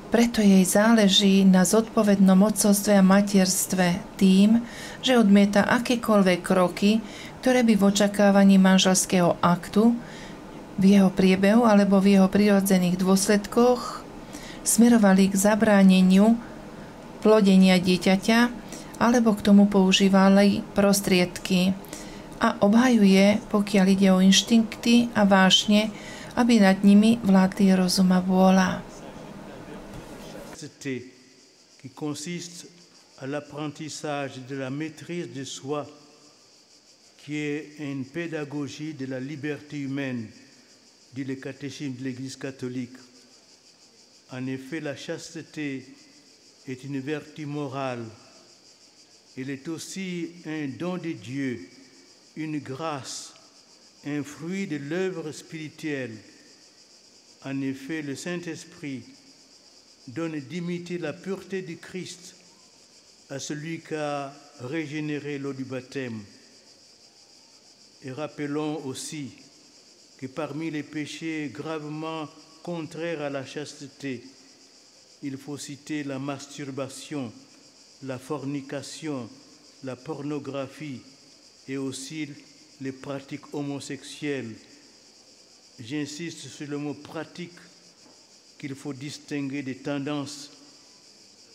Preto jej záleží na zodpovednom otcovstve a materstve tým, že odmieta akékoľvek kroky, ktoré by v očakávaní manželského aktu, v jeho priebehu alebo v jeho prirodzených dôsledkoch smerovali k zabráneniu plodenia dieťaťa alebo k tomu používali prostriedky a obhajuje, pokiaľ ide o inštinkty a vášne, aby nad nimi vládli rozum a vôľa. Qui consiste à l'apprentissage de la maîtrise de soi, qui est une pédagogie de la liberté humaine, dit le catéchisme de l'Église catholique. En effet, la chasteté est une vertu morale. Elle est aussi un don de Dieu, une grâce, un fruit de l'œuvre spirituelle. En effet, le Saint-Esprit donne d'imiter la pureté du Christ à celui qui a régénéré l'eau du baptême. Et rappelons aussi que parmi les péchés gravement contraires à la chasteté, il faut citer la masturbation, la fornication, la pornographie et aussi les pratiques homosexuelles. J'insiste sur le mot pratique, qu'il faut distinguer des tendances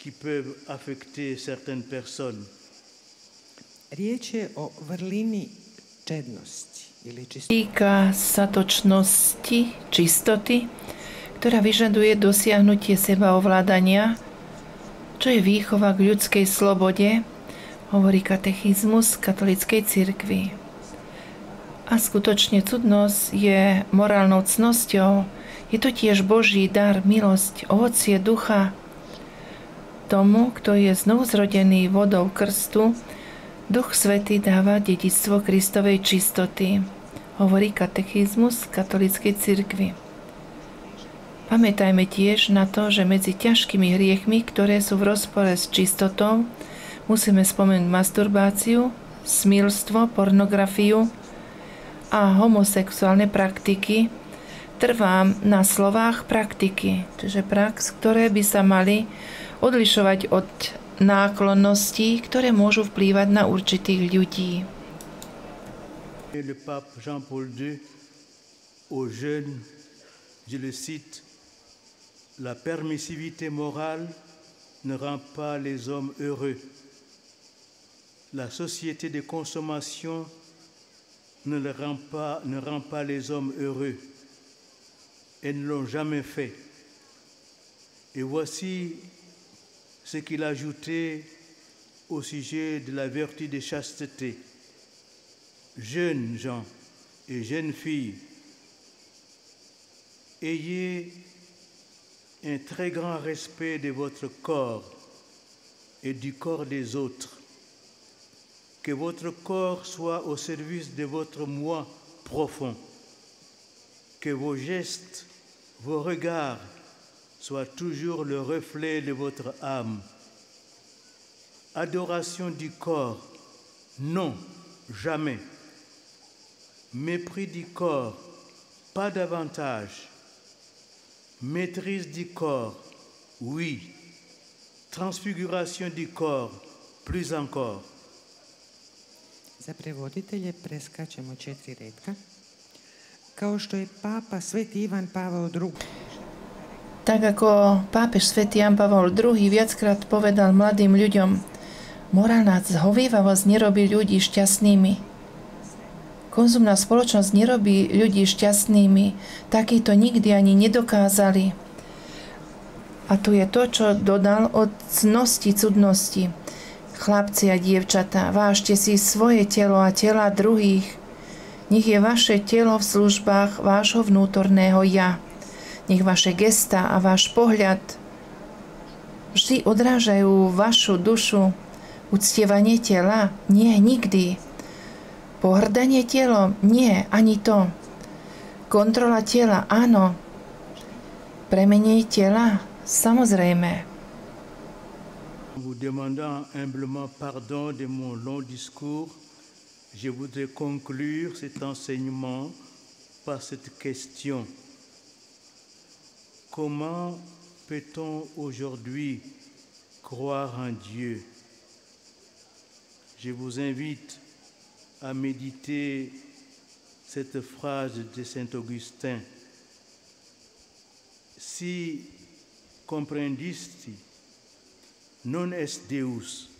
qui peuvent affecter certaines personnes. Riječ je o vrlini čednosti ili čistoty. Týka statočnosti, čistoty, ktorá vyžaduje dosiahnutie sebaovládania, čo je výchova k ľudskej slobode, hovorí katechizmus katolíckej cirkvi. A skutočne cudnosť je morálnou cnosťou. Je to tiež Boží dar, milosť, ovocie ducha. Tomu, kto je znovuzrodený vodou krstu, Duch Svätý dáva dedičstvo Kristovej čistoty, hovorí katechizmus katolíckej cirkvi. Pamätajme tiež na to, že medzi ťažkými hriechmi, ktoré sú v rozpore s čistotou, musíme spomenúť masturbáciu, smilstvo, pornografiu a homosexuálne praktiky. Trvám na slovách praktiky, čiže prax, ktoré by sa mali odlišovať od náklonností, ktoré môžu vplývať na určitých ľudí. Le pape Jean-Paul II aux jeunes, je le cite, la permissivité morale ne rend pas les hommes heureux. La société de consommation ne rend pas les hommes heureux. Elles ne l'ont jamais fait. Et voici ce qu'il a ajouté au sujet de la vertu de chasteté. Jeunes gens et jeunes filles, ayez un très grand respect de votre corps et du corps des autres. Que votre corps soit au service de votre moi profond. Que vos gestes, vos regards soient toujours le reflet de votre âme. Adoration du corps, non, jamais. Mépris du corps, pas davantage. Maîtrise du corps, oui. Transfiguration du corps, plus encore. Za prevoditelje preskačemo 4 retka. Kao što je Papa Sveti Ivan Pavao II. Tak ako pápež svätý Ján Pavol II viackrát povedal mladým ľuďom, morálna zhovievavosť nerobí ľudí šťastnými. Konzumná spoločnosť nerobí ľudí šťastnými. Takí to nikdy ani nedokázali. A tu je to, čo dodal od cnosti, cudnosti. Chlapci a dievčatá, vážte si svoje telo a tela druhých. Nech je vaše telo v službách vášho vnútorného ja. Nech vaše gesta a váš pohľad vždy odrážajú vašu dušu. Uctievanie tela? Nie, nikdy. Pohrdanie telom? Nie, ani to. Kontrola tela? Áno. Premenej tela? Samozrejme. Vous demandant humblement pardon de mon long discours je voudrais conclure cet enseignement par cette question. Comment peut-on aujourd'hui croire en Dieu? Je vous invite à méditer cette phrase de saint Augustin. Si comprendisti non est Deus,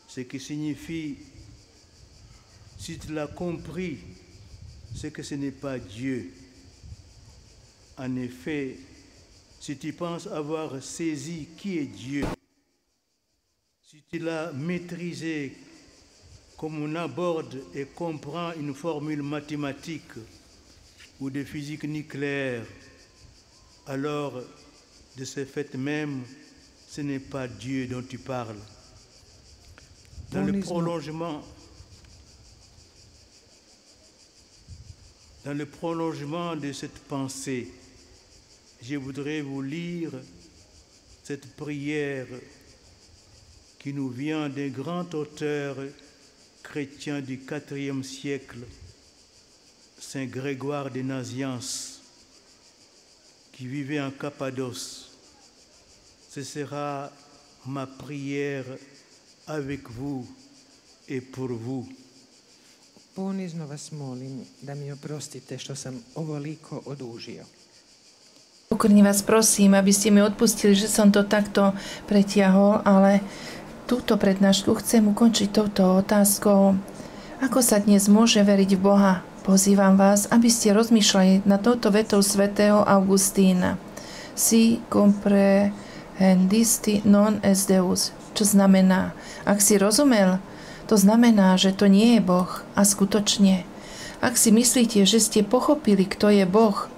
ce qui signifie, si tu l'as compris, c'est que ce n'est pas Dieu. En effet, si tu penses avoir saisi qui est Dieu, si tu l'as maîtrisé comme on aborde et comprend une formule mathématique ou de physique nucléaire, alors de ce fait même, ce n'est pas Dieu dont tu parles. Dans le prolongement de cette pensée, je voudrais vous lire cette prière qui nous vient d'un grand auteur chrétien du IVe siècle, Saint Grégoire de Nazianze, qui vivait en Cappadoce. Ce sera ma prière avec vous et pour vous. Ponizno vas molim da mi oprostite što sam ovoliko odužio. Pokorne vás prosím, aby ste mi odpustili, že som to takto pretiahol, ale túto prednášku chcem ukončiť touto otázkou. Ako sa dnes môže veriť v Boha? Pozývam vás, aby ste rozmýšľali nad touto vetou svätého Augustína. Si comprehendisti non est Deus. Čo znamená? Ak si rozumel, to znamená, že to nie je Boh. A skutočne, ak si myslíte, že ste pochopili, kto je Boh,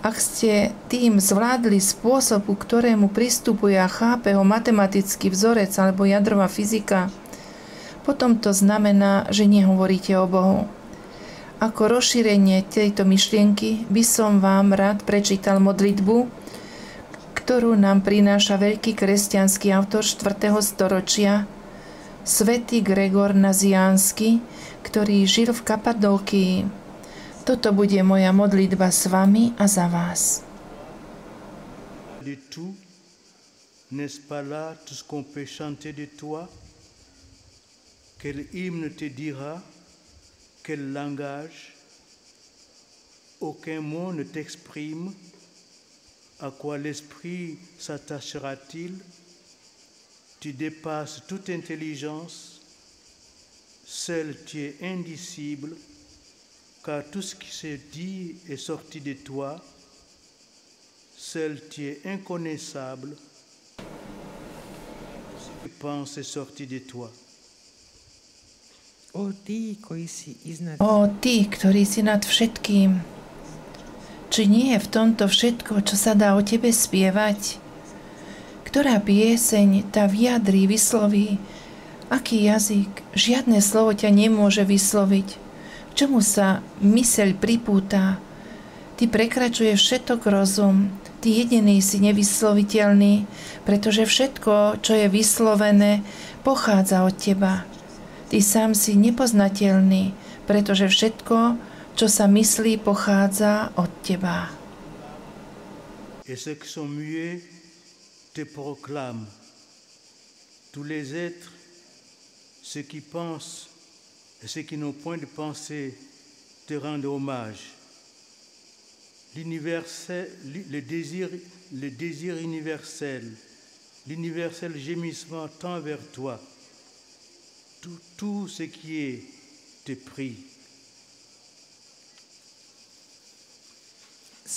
ak ste tým zvládli spôsob, ku ktorému pristupuje a chápe ho matematický vzorec alebo jadrová fyzika, potom to znamená, že nehovoríte o Bohu. Ako rozšírenie tejto myšlienky by som vám rád prečítal modlitbu, ktorú nám prináša veľký kresťanský autor 4. storočia, svätý Gregor Nazianský, ktorý žil v Kapadókii. Toto bude moja modlitba s vami a za vás. De tout, n'est-ce pas là tout ce qu'on peut chanter de toi? Quel hymne te dira? Quel langage? Aucun mot ne t'exprime. À quoi l'esprit s'attachera-t-il? Tu dépasses toute intelligence. Seul tu es indicible, car tout ce qui se dit est sorti de toi. Seul tu es inconnaissable. Ce que tu penses est sorti de toi. O ty, ktorý si nad všetkým. Či nie je v tomto všetko, čo sa dá o tebe spievať? Ktorá pieseň tá vyjadrí, vysloví? Aký jazyk? Žiadne slovo ťa nemôže vysloviť. Čomu sa myseľ pripúta? Ty prekračuješ všetok rozum. Ty jediný si nevysloviteľný, pretože všetko, čo je vyslovené, pochádza od teba. Ty sám si nepoznateľný, pretože všetko, čo sa myslí, pochádza od teba. Et ceux qui sont muets te proclament. Tous les êtres, ceux qui pensent et ceux qui n'ont point de pensée, te rendent hommage. L'universel, le désir universel, l'universel gémissement tend vers toi. Tout ce qui est te prie.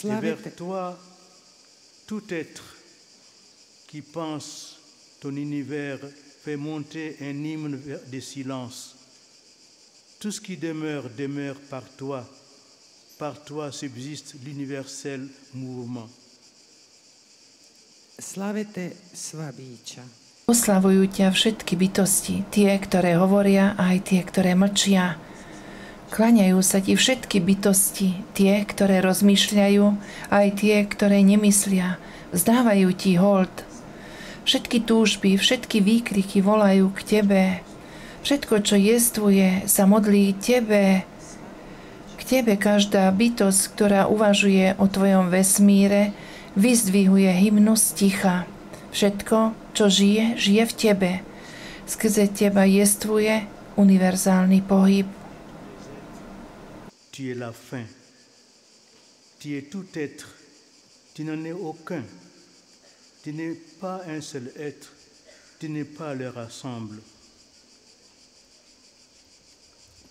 Et vers toi, tout être qui pense ton univers fait monter un hymne de silence. Tout ce qui demeure, demeure par toi. Par toi subsiste l'universel mouvement. Slavete sva bića. Oslavujú ťa všetky bytosti, tie, ktoré hovoria, a aj tie, ktoré mlčia. Kláňajú sa ti všetky bytosti, tie, ktoré rozmýšľajú, a aj tie, ktoré nemyslia. Vzdávajú ti hold. Všetky túžby, všetky výkriky volajú k tebe. Všetko, čo jestvuje, sa modlí Tebe. K Tebe každá bytosť, ktorá uvažuje o Tvojom vesmíre, vyzdvihuje hymnu z ticha. Všetko, čo žije, žije v Tebe. Skrze Teba jestvuje univerzálny pohyb. Tu es la fin. Tu es tout être. Tu n'en es aucun. Tu n'es pas un seul être. Tu n'es pas leur ensemble.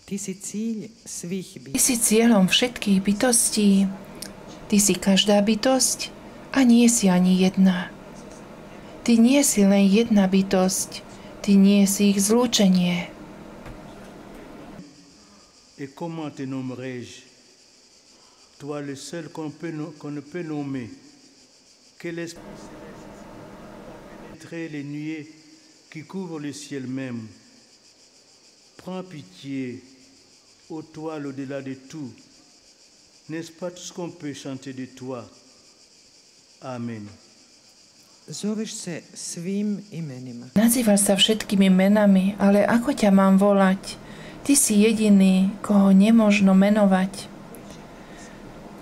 Ty si cíľ svých Ty bytostí. si cieľom všetkých bytostí. Ty si každá bytosť a nie si ani jedna. Ty nie si len jedna bytosť. Ty nie si ich zlúčenie. Et comment te nommerai-je? Toi le seul qu'on ne peut nommer. Quel esprit les nuées qui couvrent le ciel même. Prends pitié, ô toi l'au-delà de tout. N'est-ce pas tout ce qu'on peut chanter de toi? Amen. Zoveš sa svým imenima. Nazývaš sa všetkými menami, ale ako ťa mám volať? Ty si jediný, koho nemožno menovať.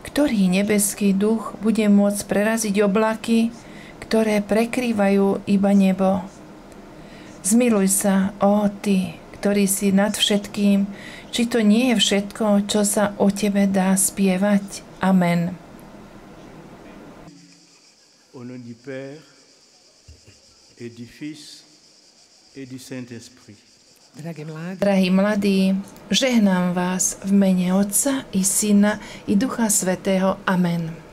Ktorý nebeský duch bude môcť preraziť oblaky, ktoré prekrývajú iba nebo? Zmiluj sa, ó Ty, ktorý si nad všetkým, či to nie je všetko, čo sa o Tebe dá spievať. Amen. Au nom du Père et du Fils et du Saint-Esprit. Drahí mladí, žehnám vás v mene Otca i Syna i Ducha Svätého. Amen.